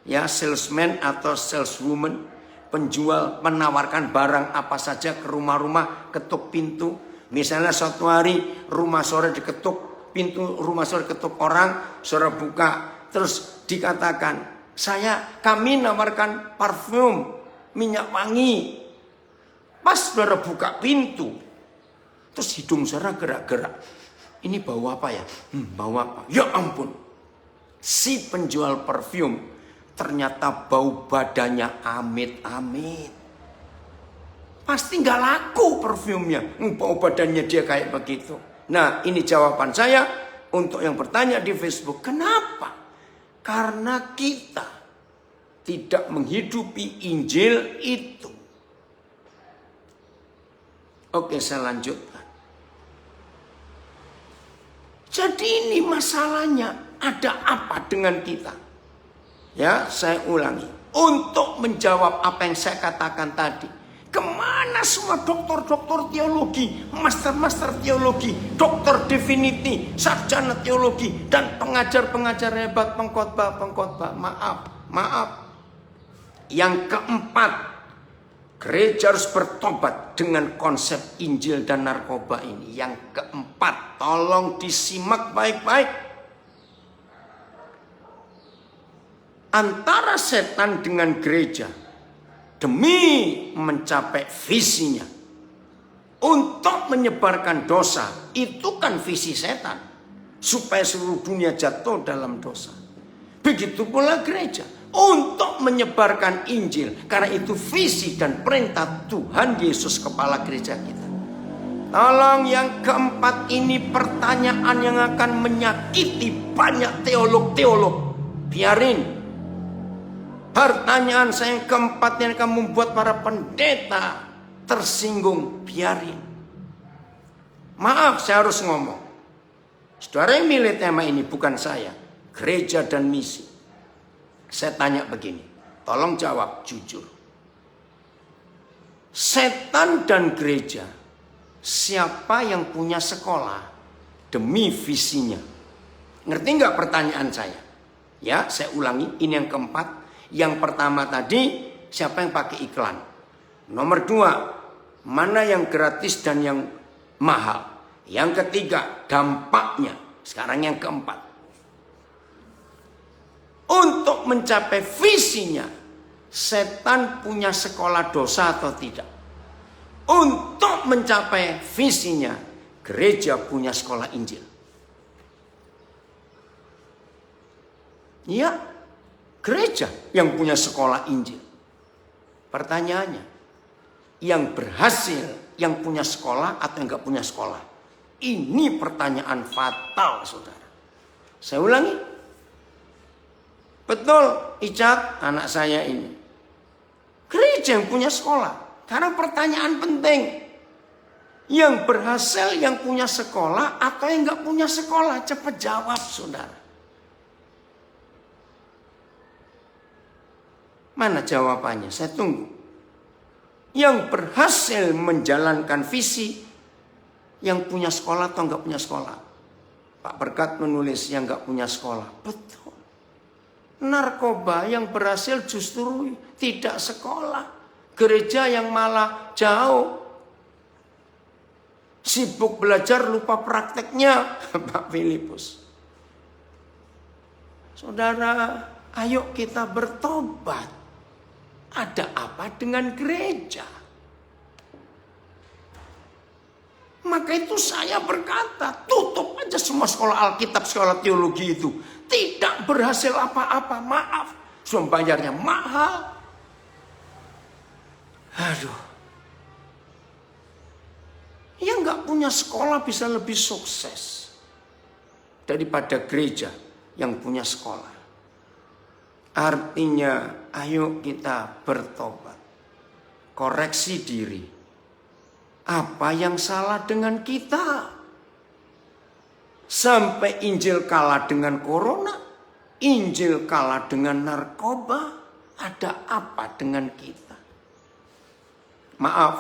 ya salesman atau saleswoman, penjual menawarkan barang apa saja ke rumah-rumah, ketuk pintu. Misalnya suatu hari rumah sore diketuk, pintu rumah sore ketuk orang, saudara buka. Terus dikatakan, kami nawarkan parfum, minyak wangi. Pas saudara buka pintu, terus hidung saudara gerak-gerak. Ini bau apa ya? Bau apa? Ya ampun. Si penjual parfum ternyata bau badannya amit-amit. Pasti nggak laku parfumnya. Bau badannya dia kayak begitu. Nah, ini jawaban saya untuk yang bertanya di Facebook. Kenapa? Karena kita tidak menghidupi Injil itu. Oke, saya lanjutkan. Jadi ini masalahnya. Ada apa dengan kita? Ya, saya ulangi. Untuk menjawab apa yang saya katakan tadi. Kemana semua doktor-doktor teologi, master-master teologi, doktor divinity, sarjana teologi, dan pengajar-pengajar hebat, pengkhotbah. Maaf. Yang keempat, gereja harus bertobat dengan konsep Injil dan narkoba ini. Yang keempat, tolong disimak baik-baik. Antara setan dengan gereja demi mencapai visinya untuk menyebarkan dosa, itu kan visi setan, supaya seluruh dunia jatuh dalam dosa. Begitu pula gereja untuk menyebarkan Injil, karena itu visi dan perintah Tuhan Yesus, kepala gereja kita. Tolong, yang keempat ini pertanyaan yang akan menyakiti banyak teolog-teolog. Biarin. Pertanyaan saya yang keempat yang akan membuat para pendeta tersinggung. Biarin. Maaf, saya harus ngomong. Saudara yang milih tema ini bukan saya. Gereja dan misi. Saya tanya begini. Tolong jawab jujur. Setan dan gereja, siapa yang punya sekolah demi visinya? Ngerti nggak pertanyaan saya? Ya, saya ulangi. Ini yang keempat. Yang pertama tadi, siapa yang pakai iklan? Nomor 2, mana yang gratis dan yang mahal? Yang ketiga, dampaknya. Sekarang yang keempat. Untuk mencapai visinya, setan punya sekolah dosa atau tidak? Untuk mencapai visinya, gereja punya sekolah Injil. Ya, gereja yang punya sekolah Injil. Pertanyaannya, yang berhasil yang punya sekolah atau yang nggak punya sekolah? Ini pertanyaan fatal, saudara. Saya ulangi. Betul, Icat, anak saya ini. Gereja yang punya sekolah. Karena pertanyaan penting. Yang berhasil yang punya sekolah atau yang nggak punya sekolah? Cepat jawab, saudara. Mana jawabannya? Saya tunggu. Yang berhasil menjalankan visi, yang punya sekolah atau nggak punya sekolah? Pak Berkat menulis yang nggak punya sekolah. Betul. Narkoba yang berhasil justru tidak sekolah. Gereja yang malah jauh. Sibuk belajar lupa prakteknya. Pak Filipus. Saudara, ayo kita bertobat. Ada apa dengan gereja? Maka itu saya berkata, tutup aja semua sekolah Alkitab, sekolah teologi itu. Tidak berhasil apa-apa, maaf. Sudah bayarnya mahal. Aduh. Yang nggak punya sekolah bisa lebih sukses daripada gereja yang punya sekolah. Artinya, ayo kita bertobat. Koreksi diri. Apa yang salah dengan kita? Sampai Injil kalah dengan corona, Injil kalah dengan narkoba. Ada apa dengan kita? Maaf,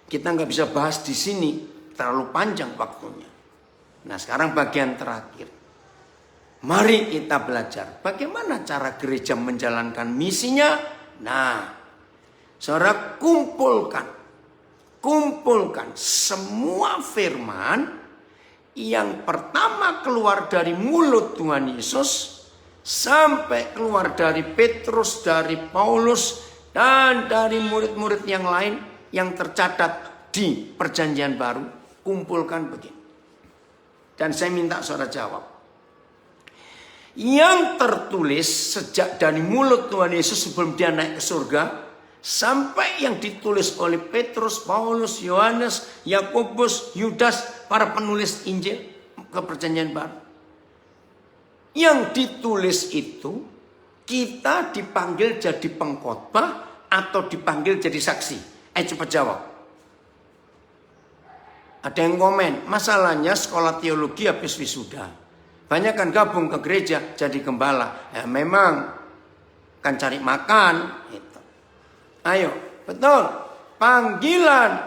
kita nggak bisa bahas di sini, terlalu panjang waktunya. Nah, sekarang bagian terakhir. Mari kita belajar bagaimana cara gereja menjalankan misinya. Nah, saudara, kumpulkan semua firman yang pertama keluar dari mulut Tuhan Yesus sampai keluar dari Petrus, dari Paulus, dan dari murid-murid yang lain yang tercatat di Perjanjian Baru. Kumpulkan begini. Dan saya minta saudara jawab. Yang tertulis sejak dari mulut Tuhan Yesus sebelum dia naik ke surga, sampai yang ditulis oleh Petrus, Paulus, Yohanes, Yakobus, Yudas, para penulis Injil ke Perjanjian Baru. Yang ditulis itu, kita dipanggil jadi pengkhotbah atau dipanggil jadi saksi? Cepat jawab. Ada yang komen, masalahnya sekolah teologi habis wisuda. Banyak kan gabung ke gereja jadi gembala. Ya memang kan cari makan. Gitu. Ayo, betul. Panggilan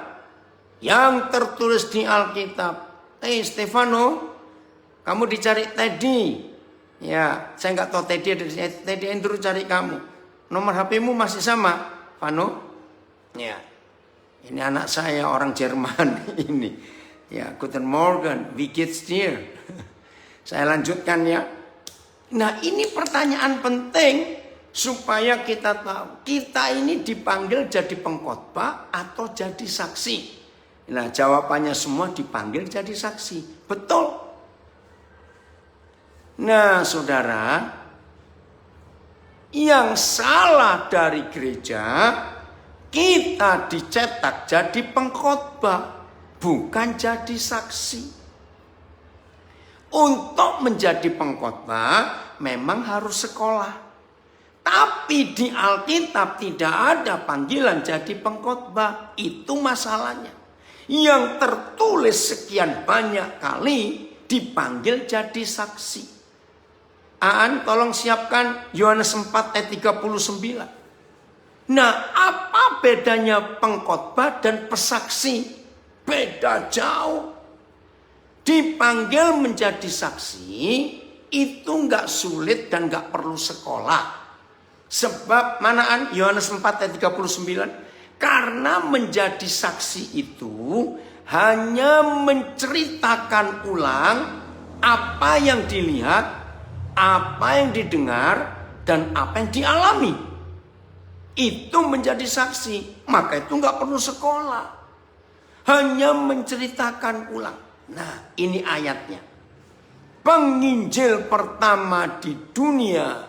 yang tertulis di Alkitab. Stefano, kamu dicari Teddy. Ya, saya nggak tahu Teddy ada di sini. Teddy Andrew cari kamu. Nomor HP-mu masih sama, Vano? Ya. Ini anak saya orang Jerman ini. Ya, Guten Morgen, wie geht's dir? Saya lanjutkan ya. Nah, ini pertanyaan penting supaya kita tahu. Kita ini dipanggil jadi pengkhotbah atau jadi saksi. Nah, jawabannya semua dipanggil jadi saksi. Betul. Nah, saudara, yang salah dari gereja, kita dicetak jadi pengkhotbah, bukan jadi saksi. Untuk menjadi pengkhotbah memang harus sekolah. Tapi di Alkitab tidak ada panggilan jadi pengkhotbah. Itu masalahnya. Yang tertulis sekian banyak kali dipanggil jadi saksi. Aan, tolong siapkan Yohanes 4 ayat 39. Nah, apa bedanya pengkhotbah dan pesaksi? Beda jauh. Dipanggil menjadi saksi itu nggak sulit dan nggak perlu sekolah. Sebab manaan Yohanes 4 ayat 39. Karena menjadi saksi itu hanya menceritakan ulang apa yang dilihat, apa yang didengar, dan apa yang dialami. itu menjadi saksi, maka itu nggak perlu sekolah. Hanya menceritakan ulang. Nah, ini ayatnya. Penginjil pertama di dunia.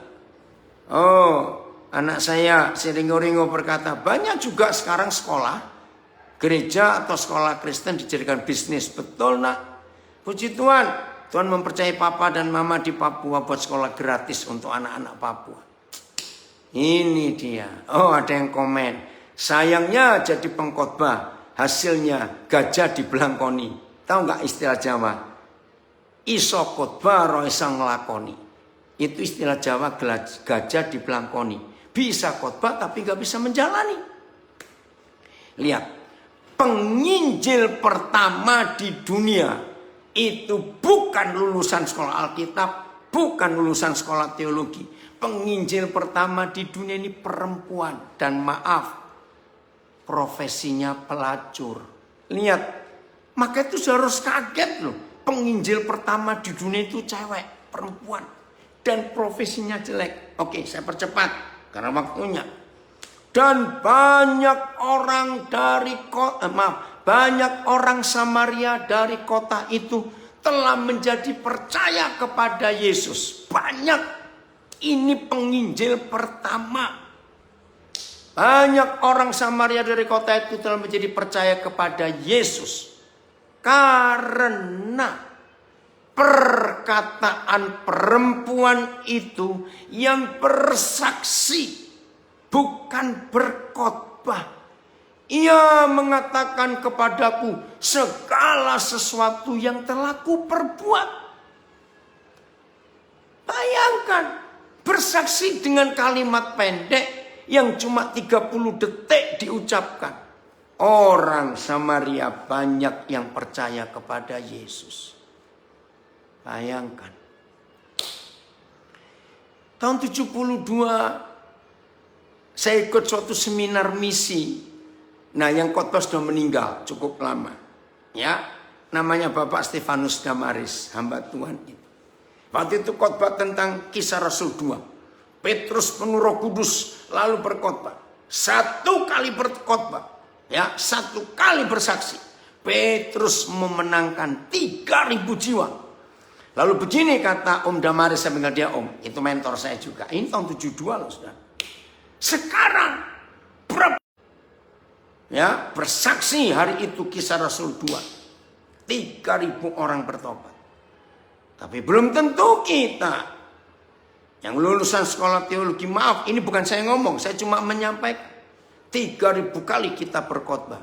Oh, anak saya si Ringo-Ringo berkata, banyak juga sekarang sekolah, gereja atau sekolah Kristen dijadikan bisnis. Betul nak? Puji Tuhan, Tuhan mempercayai papa dan mama di Papua buat sekolah gratis untuk anak-anak Papua. Ini dia. Oh, ada yang komen. Sayangnya jadi pengkhotbah, hasilnya gajah dibelangkoni. Tahu nggak istilah Jawa? Iso khotbah ora iso nglakoni. Itu istilah Jawa, gajah dibelangkoni. Bisa khotbah tapi nggak bisa menjalani. Lihat, penginjil pertama di dunia itu bukan lulusan sekolah Alkitab, bukan lulusan sekolah teologi. Penginjil pertama di dunia ini perempuan. Dan maaf, profesinya pelacur. Lihat, maka itu harus kaget loh. Penginjil pertama di dunia itu cewek, perempuan. Dan profesinya jelek. Oke, saya percepat karena waktunya. Dan banyak orang dari banyak orang Samaria dari kota itu telah menjadi percaya kepada Yesus. Banyak. Ini penginjil pertama. Banyak orang Samaria dari kota itu telah menjadi percaya kepada Yesus. Karena perkataan perempuan itu yang bersaksi, bukan berkhotbah. Ia mengatakan kepadaku segala sesuatu yang telah kuperbuat. Bayangkan. Bersaksi dengan kalimat pendek yang cuma 30 detik diucapkan. Orang Samaria banyak yang percaya kepada Yesus. Bayangkan. Tahun 72 saya ikut suatu seminar misi. Nah, yang khotbah sudah meninggal cukup lama. Ya, namanya Bapak Stefanus Damaris, hamba Tuhan itu. Waktu itu khotbah tentang Kisah Rasul 2. Petrus penuh Roh Kudus lalu berkhotbah. Satu kali berkhotbah, ya, satu kali bersaksi. Petrus memenangkan 3.000 jiwa. Lalu begini kata Om Damaris, saya panggil dia Om. Itu mentor saya juga. Ini tahun 72 loh, sudah. Sekarang ya, bersaksi hari itu Kisah Rasul 2. 3.000 orang bertobat. Tapi belum tentu kita yang lulusan sekolah teologi, maaf, ini bukan saya ngomong, saya cuma menyampaikan. 3.000 kali kita berkhotbah.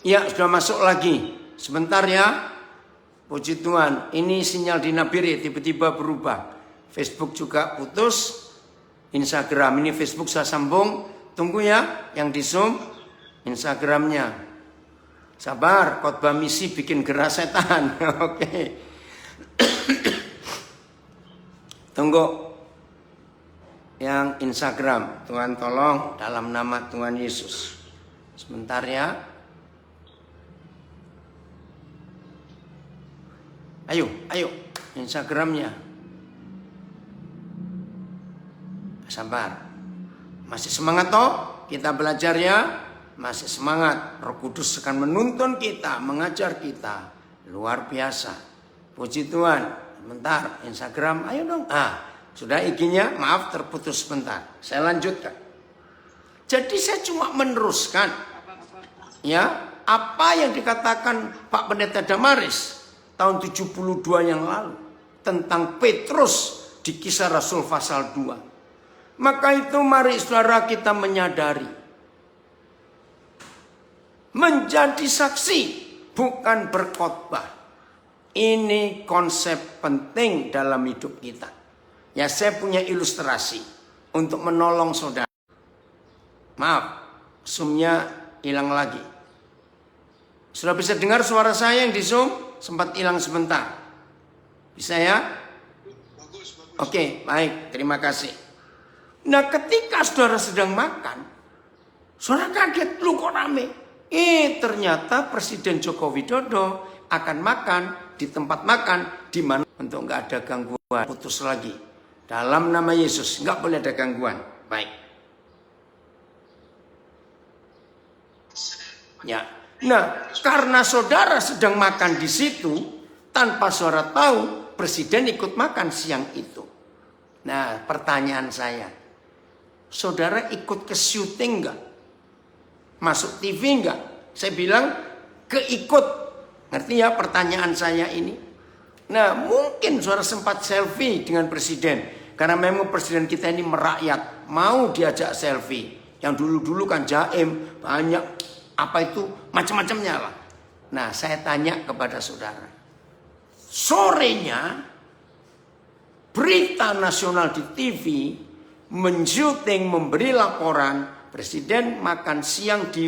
Ya, sudah masuk lagi. Sebentar ya. Puji Tuhan, ini sinyal di Nabire tiba-tiba berubah. Facebook juga putus. Instagram, ini Facebook saya sambung. Tunggu ya, yang di Zoom Instagramnya. Sabar, khotbah misi bikin gerah setan. Oke. Tunggu. Yang Instagram, Tuhan tolong dalam nama Tuhan Yesus. Sebentar ya. Ayo, Instagramnya. Sabar. Masih semangat toh? Kita belajar ya. Masih semangat. Roh Kudus akan menuntun kita, mengajar kita. Luar biasa. Puji Tuhan. Bentar, Instagram, ayo dong. Sudah IG-nya, maaf terputus sebentar. Saya lanjutkan. Jadi saya cuma meneruskan. Ya, apa yang dikatakan Pak Pendeta Damaris tahun 72 yang lalu. Tentang Petrus di Kisah Rasul pasal 2. Maka itu mari saudara kita menyadari. Menjadi saksi bukan berkhotbah. Ini konsep penting dalam hidup kita. Ya, saya punya ilustrasi untuk menolong saudara. Maaf, zoom-nya hilang lagi. Sudah bisa dengar suara saya yang di zoom? Sempat hilang sebentar. Bisa ya? Bagus. Oke, baik. Terima kasih. Nah, ketika saudara sedang makan, saudara kaget, lu kok rame? Ternyata Presiden Joko Widodo akan makan di tempat makan di mana untuk nggak ada gangguan. Putus lagi. Dalam nama Yesus nggak boleh ada gangguan. Baik. Ya. Nah, karena saudara sedang makan di situ, tanpa saudara tahu, Presiden ikut makan siang itu. Nah, pertanyaan saya, saudara ikut ke syuting nggak? Masuk TV nggak? Saya bilang keikut. Ngerti ya pertanyaan saya ini? Nah, mungkin saudara sempat selfie dengan Presiden. Karena memang Presiden kita ini merakyat, mau diajak selfie. Yang dulu-dulu kan jaim, banyak apa itu, macam-macamnya lah. Nah, saya tanya kepada saudara. Sorenya, berita nasional di TV mensyuting, memberi laporan Presiden makan siang di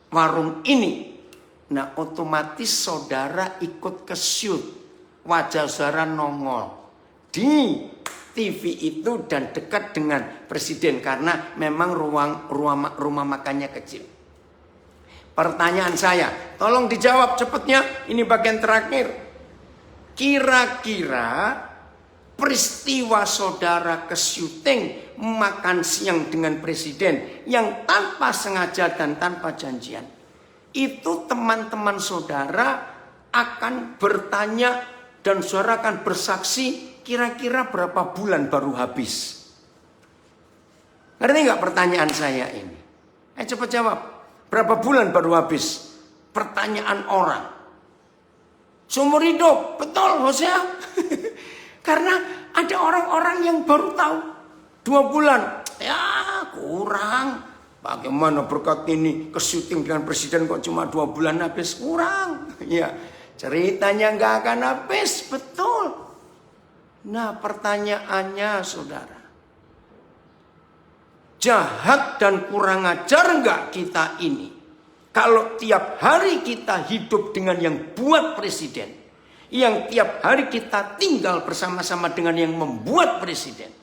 warung ini. Nah, otomatis saudara ikut ke shoot. Wajah saudara nongol di TV itu dan dekat dengan Presiden karena memang rumah makannya kecil. Pertanyaan saya, tolong dijawab cepatnya. Ini bagian terakhir. Kira-kira peristiwa saudara ke syuting makan siang dengan Presiden yang tanpa sengaja dan tanpa janjian, itu teman-teman saudara akan bertanya dan saudara akan bersaksi kira-kira berapa bulan baru habis. Ngerti nggak pertanyaan saya ini? Cepat jawab. Berapa bulan baru habis? Pertanyaan orang. Seumur hidup, betul Hosea? Karena ada orang-orang yang baru tahu 2 bulan. Ya kurang. Bagaimana berkat ini ke syuting dengan Presiden kok cuma 2 bulan habis? Kurang. Ya, ceritanya nggak akan habis, betul. Nah, pertanyaannya saudara, jahat dan kurang ajar nggak kita ini? Kalau tiap hari kita hidup dengan yang buat Presiden, yang tiap hari kita tinggal bersama-sama dengan yang membuat Presiden,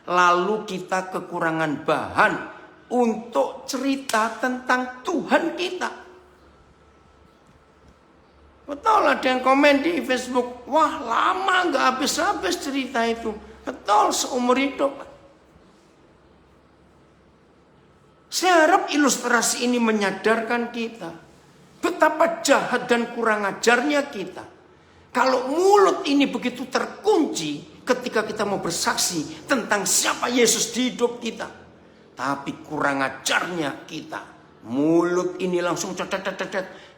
lalu kita kekurangan bahan untuk cerita tentang Tuhan kita. Betul, ada yang komen di Facebook, wah lama nggak habis-habis cerita itu. Betul, seumur hidup. Saya harap ilustrasi ini menyadarkan kita betapa jahat dan kurang ajarnya kita. Kalau mulut ini begitu terkunci ketika kita mau bersaksi tentang siapa Yesus di hidup kita. Tapi kurang ajarnya kita. Mulut ini langsung catat.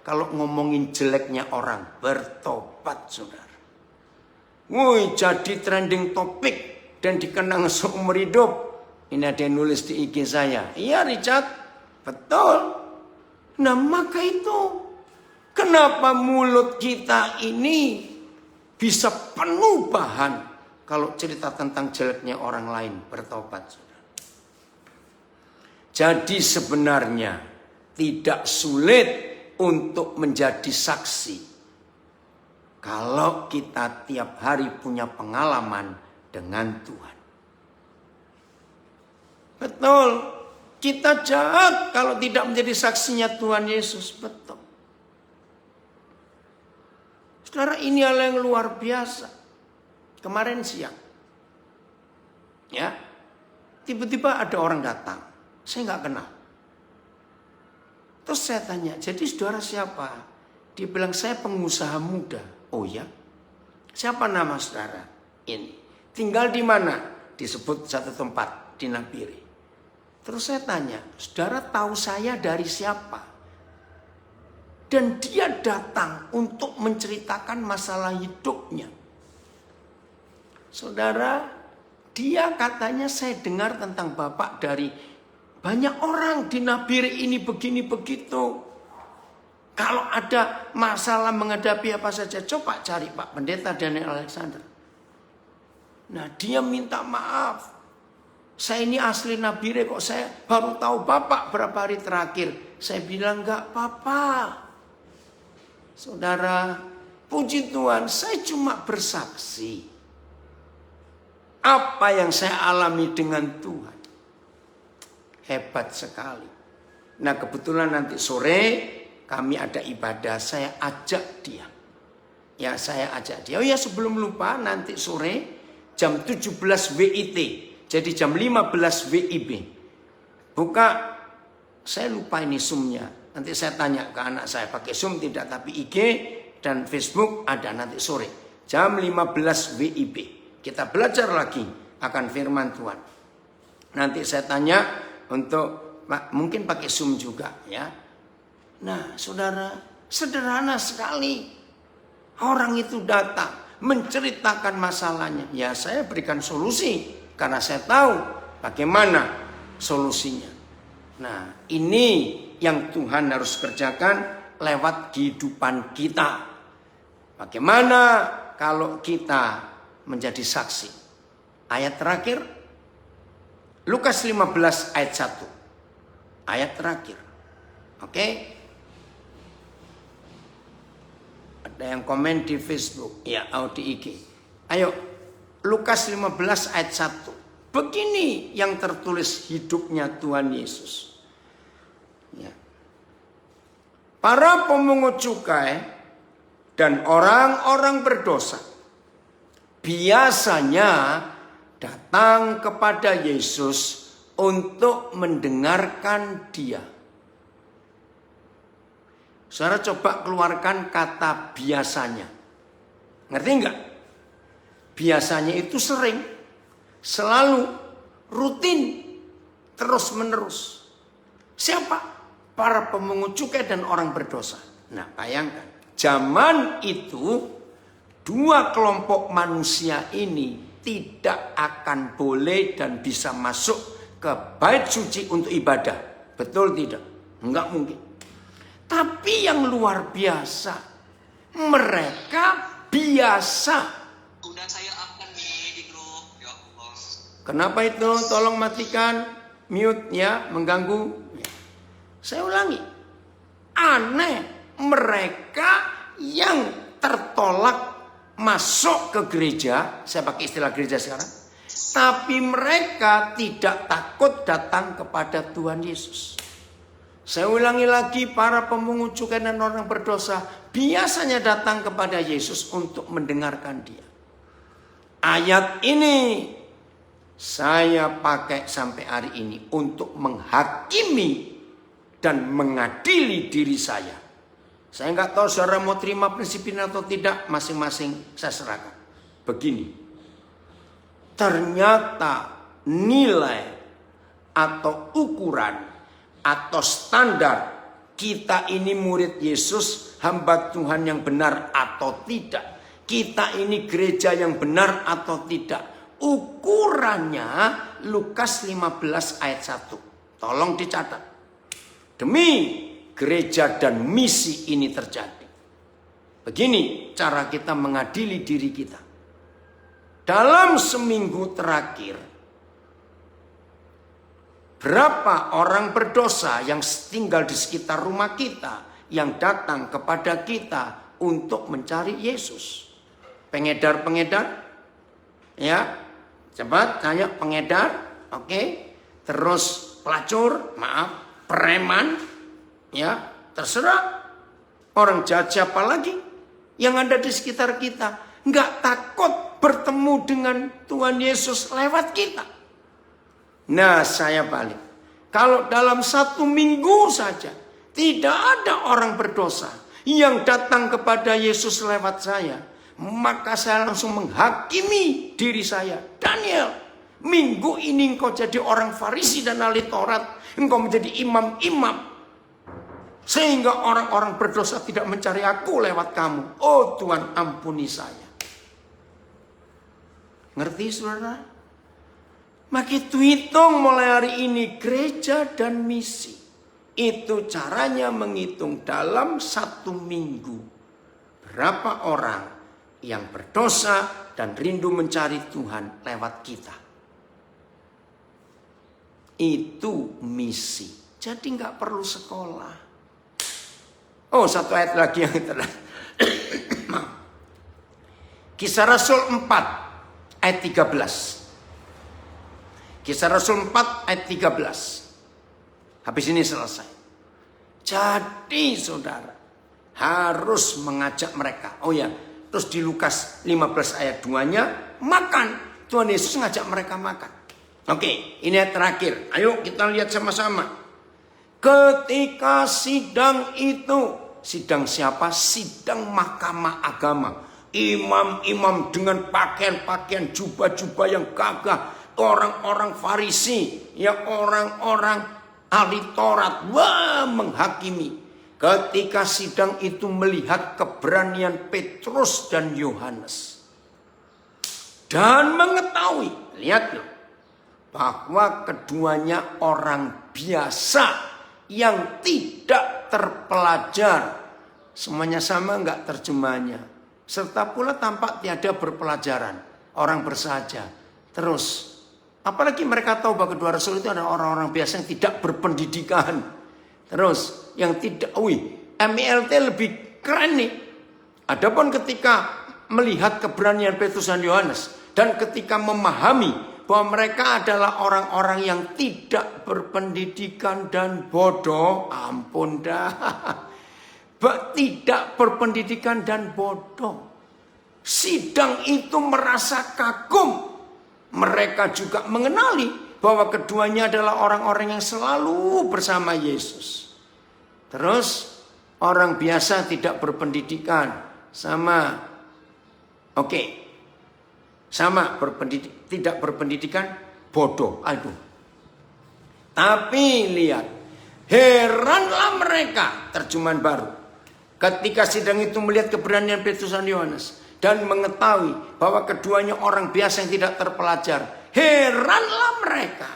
Kalau ngomongin jeleknya orang, bertobat saudara. Woi, jadi trending topik dan dikenang seumur hidup. Ini ada yang nulis di IG saya. Iya Richard, betul. Nah maka itu, kenapa mulut kita ini bisa penuh bahan kalau cerita tentang jeleknya orang lain? Bertobat saudara. Jadi sebenarnya tidak sulit untuk menjadi saksi kalau kita tiap hari punya pengalaman dengan Tuhan. Betul, kita jahat kalau tidak menjadi saksinya Tuhan Yesus. Betul. Saudara, ini hal yang luar biasa. Kemarin siang, ya, tiba-tiba ada orang datang. Saya nggak kenal. Terus saya tanya, jadi saudara siapa? Dia bilang, saya pengusaha muda. Oh ya? Siapa nama saudara? Ini. Tinggal di mana? Disebut satu tempat di Nabire. Terus saya tanya, saudara tahu saya dari siapa? Dan dia datang untuk menceritakan masalah hidupnya. Saudara, dia katanya saya dengar tentang Bapak dari banyak orang di Nabire ini begini begitu. Kalau ada masalah menghadapi apa saja, coba cari Pak Pendeta Daniel Alexander. Nah, dia minta maaf. Saya ini asli Nabire kok saya baru tahu Bapak berapa hari terakhir. Saya bilang enggak apa-apa. Saudara, puji Tuhan, saya cuma bersaksi. Apa yang saya alami dengan Tuhan. Hebat sekali. Nah kebetulan nanti sore kami ada ibadah, saya ajak dia. Ya, saya ajak dia. Oh ya, sebelum lupa, nanti sore jam 17 WIT. Jadi jam 15 WIB. Buka, saya lupa ini Zoom-nya. Nanti saya tanya ke anak saya, pakai Zoom tidak, tapi IG dan Facebook ada nanti sore. Jam 15 WIB. Kita belajar lagi akan firman Tuhan. Nanti saya tanya untuk, mungkin pakai Zoom juga ya. Nah, saudara, sederhana sekali. Orang itu datang menceritakan masalahnya. Ya, saya berikan solusi karena saya tahu bagaimana solusinya. Nah, ini yang Tuhan harus kerjakan lewat kehidupan kita. Bagaimana kalau kita menjadi saksi? Ayat terakhir, Lukas 15 ayat 1. Ayat terakhir. Oke? Ada yang komen di Facebook, ya, atau di IG. Ayo, Lukas 15 ayat 1. Begini yang tertulis hidupnya Tuhan Yesus. Ya. Para pemungut cukai dan orang-orang berdosa biasanya datang kepada Yesus untuk mendengarkan dia. Saudara coba keluarkan kata biasanya. Ngerti enggak? Biasanya itu sering, selalu, rutin, terus menerus. Siapa? Para pemungut cukai dan orang berdosa. Nah, bayangkan, zaman itu dua kelompok manusia ini tidak akan boleh dan bisa masuk ke bait suci untuk ibadah. Betul tidak? Enggak mungkin. Tapi yang luar biasa, mereka biasa. Udah saya akan di grup, ya Allah. Kenapa itu? Tolong matikan mute ya, mengganggu. Saya ulangi, aneh, mereka yang tertolak masuk ke gereja, saya pakai istilah gereja sekarang, tapi mereka tidak takut datang kepada Tuhan Yesus. Saya ulangi lagi, para pemungut cukai dan orang berdosa biasanya datang kepada Yesus untuk mendengarkan dia. Ayat ini saya pakai sampai hari ini untuk menghakimi dan mengadili diri saya. Saya nggak tahu saudara mau terima prinsip ini atau tidak, masing-masing saya serahkan. Begini, ternyata nilai atau ukuran atau standar kita ini murid Yesus, hamba Tuhan yang benar atau tidak, kita ini gereja yang benar atau tidak, ukurannya Lukas 15 ayat 1. Tolong dicatat. Demi gereja dan misi ini terjadi. Begini cara kita mengadili diri kita. Dalam seminggu terakhir, berapa orang berdosa yang tinggal di sekitar rumah kita, yang datang kepada kita untuk mencari Yesus? Pengedar-pengedar? Ya, coba tanya pengedar, oke. Terus pelacur, maaf. Preman, ya terserah. Orang jahat siapa lagi yang ada di sekitar kita, nggak takut bertemu dengan Tuhan Yesus lewat kita. Nah, saya balik. Kalau dalam 1 minggu saja tidak ada orang berdosa yang datang kepada Yesus lewat saya, maka saya langsung menghakimi diri saya. Daniel, minggu ini engkau jadi orang Farisi dan ahli Taurat. Engkau menjadi imam-imam. Sehingga orang-orang berdosa tidak mencari aku lewat kamu. Oh Tuhan, ampuni saya. Ngerti saudara? Maka itu hitung mulai hari ini gereja dan misi. Itu caranya menghitung dalam 1 minggu. Berapa orang yang berdosa dan rindu mencari Tuhan lewat kita. Itu misi. Jadi nggak perlu sekolah. Oh, satu ayat lagi yang terakhir. Kisah Rasul 4 ayat 13. Kisah Rasul 4 ayat 13. Habis ini selesai. Jadi saudara harus mengajak mereka. Oh ya, terus di Lukas 15 ayat 2-nya makan. Tuhan Yesus ngajak mereka makan. Oke, ini yang terakhir. Ayo kita lihat sama-sama. Ketika sidang itu, sidang siapa? Sidang mahkamah agama. Imam-imam dengan pakaian-pakaian jubah-jubah yang gagah. Orang-orang Farisi, ya orang-orang ahli Taurat, wah menghakimi. Ketika sidang itu melihat keberanian Petrus dan Yohanes. Dan mengetahui, lihat loh, bahwa keduanya orang biasa yang tidak terpelajar. Semuanya sama enggak terjemahnya? Serta pula tampak tiada berpelajaran, orang bersahaja. Terus, apalagi mereka tahu bahwa kedua rasul itu adalah orang-orang biasa yang tidak berpendidikan. Terus, yang tidak, MELT lebih keren nih. Adapun ketika melihat keberanian Petrus dan Yohanes, dan ketika memahami bahwa mereka adalah orang-orang yang tidak berpendidikan dan bodoh, ampun dah. Tidak berpendidikan dan bodoh. Sidang itu merasa kagum. Mereka juga mengenali bahwa keduanya adalah orang-orang yang selalu bersama Yesus. Terus orang biasa tidak berpendidikan sama tidak berpendidikan bodoh. Aduh. Tapi lihat, heranlah mereka, terjemahan baru. Ketika sidang itu melihat keberanian Petrus dan Yohanes dan mengetahui bahwa keduanya orang biasa yang tidak terpelajar, heranlah mereka.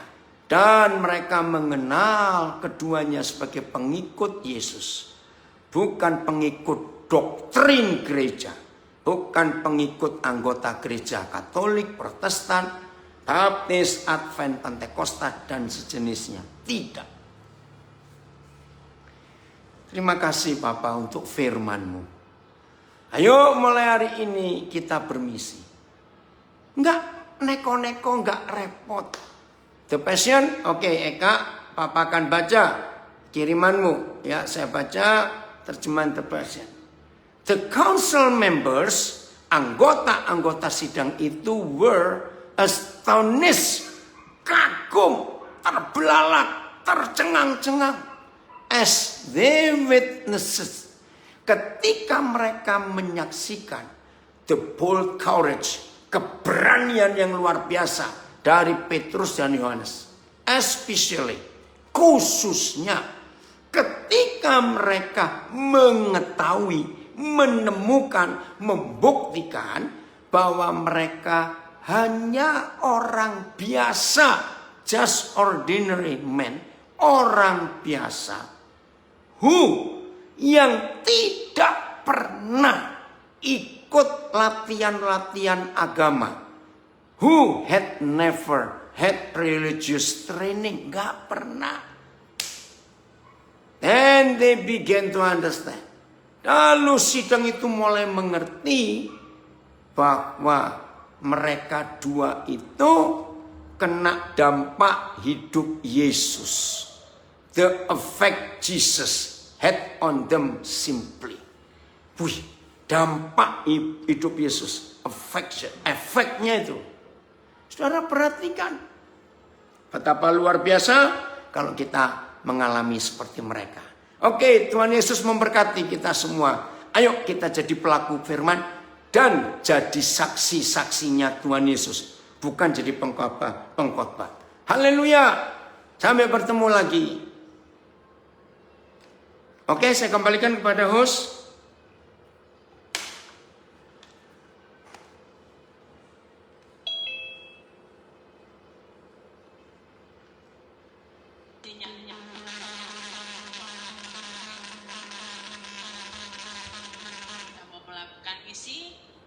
Dan mereka mengenal keduanya sebagai pengikut Yesus. Bukan pengikut doktrin gereja. Bukan pengikut anggota gereja Katolik, Protestan, Baptis, Advent, Pentakosta, dan sejenisnya. Tidak. Terima kasih Bapa untuk firman-Mu. Ayo mulai hari ini kita bermisi. Enggak neko-neko, enggak repot. The Passion, oke Eka, Papa akan baca kirimanmu. Ya, saya baca terjemahan The Passion. The council members, anggota-anggota sidang itu were astonished, kagum, terbelalak, tercengang-cengang. As they witnesses, ketika mereka menyaksikan the bold courage, keberanian yang luar biasa dari Petrus dan Yohanes. Especially, khususnya ketika mereka mengetahui, menemukan, membuktikan bahwa mereka hanya orang biasa, just ordinary men, orang biasa, yang tidak pernah ikut latihan-latihan agama. Who had never had religious training. Gak pernah. And they began to understand. Lalu sidang itu mulai mengerti bahwa mereka dua itu kena dampak hidup Yesus. The effect Jesus had on them simply. Dampak hidup Yesus. Efeknya itu. Saudara perhatikan. Betapa luar biasa kalau kita mengalami seperti mereka. Oke, Tuhan Yesus memberkati kita semua. Ayo kita jadi pelaku firman dan jadi saksi-saksinya Tuhan Yesus. Bukan jadi pengkhotbah. Haleluya. Sampai bertemu lagi. Oke, saya kembalikan kepada host.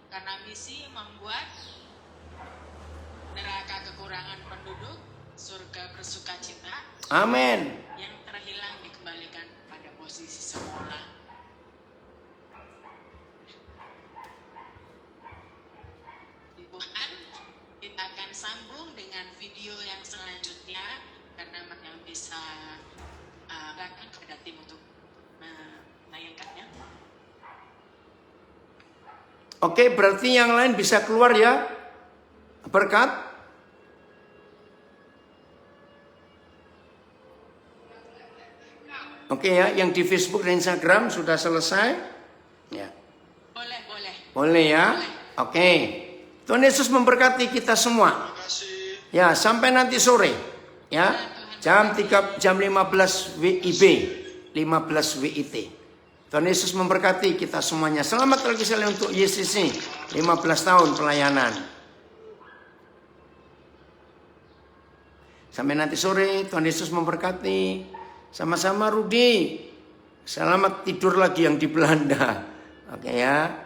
Karena misi membuat neraka kekurangan penduduk, surga bersukacita. Amin. Yang terhilang dikembalikan pada posisi semula. Tuhan, kita akan sambung dengan video yang selanjutnya karena yang bisa bahkan kepada tim untuk menayangkannya. Oke, berarti yang lain bisa keluar ya? Berkat? Oke ya, yang di Facebook dan Instagram sudah selesai? Ya. Boleh, boleh. Boleh ya? Boleh. Oke. Tuhan Yesus memberkati kita semua. Ya, sampai nanti sore. Ya. Jam 15 WIB, 15 WIT. Tuhan Yesus memberkati kita semuanya. Selamat lagi sekali untuk YCC 15 tahun pelayanan. Sampai nanti sore, Tuhan Yesus memberkati. Sama-sama Rudi. Selamat tidur lagi yang di Belanda. Oke ya.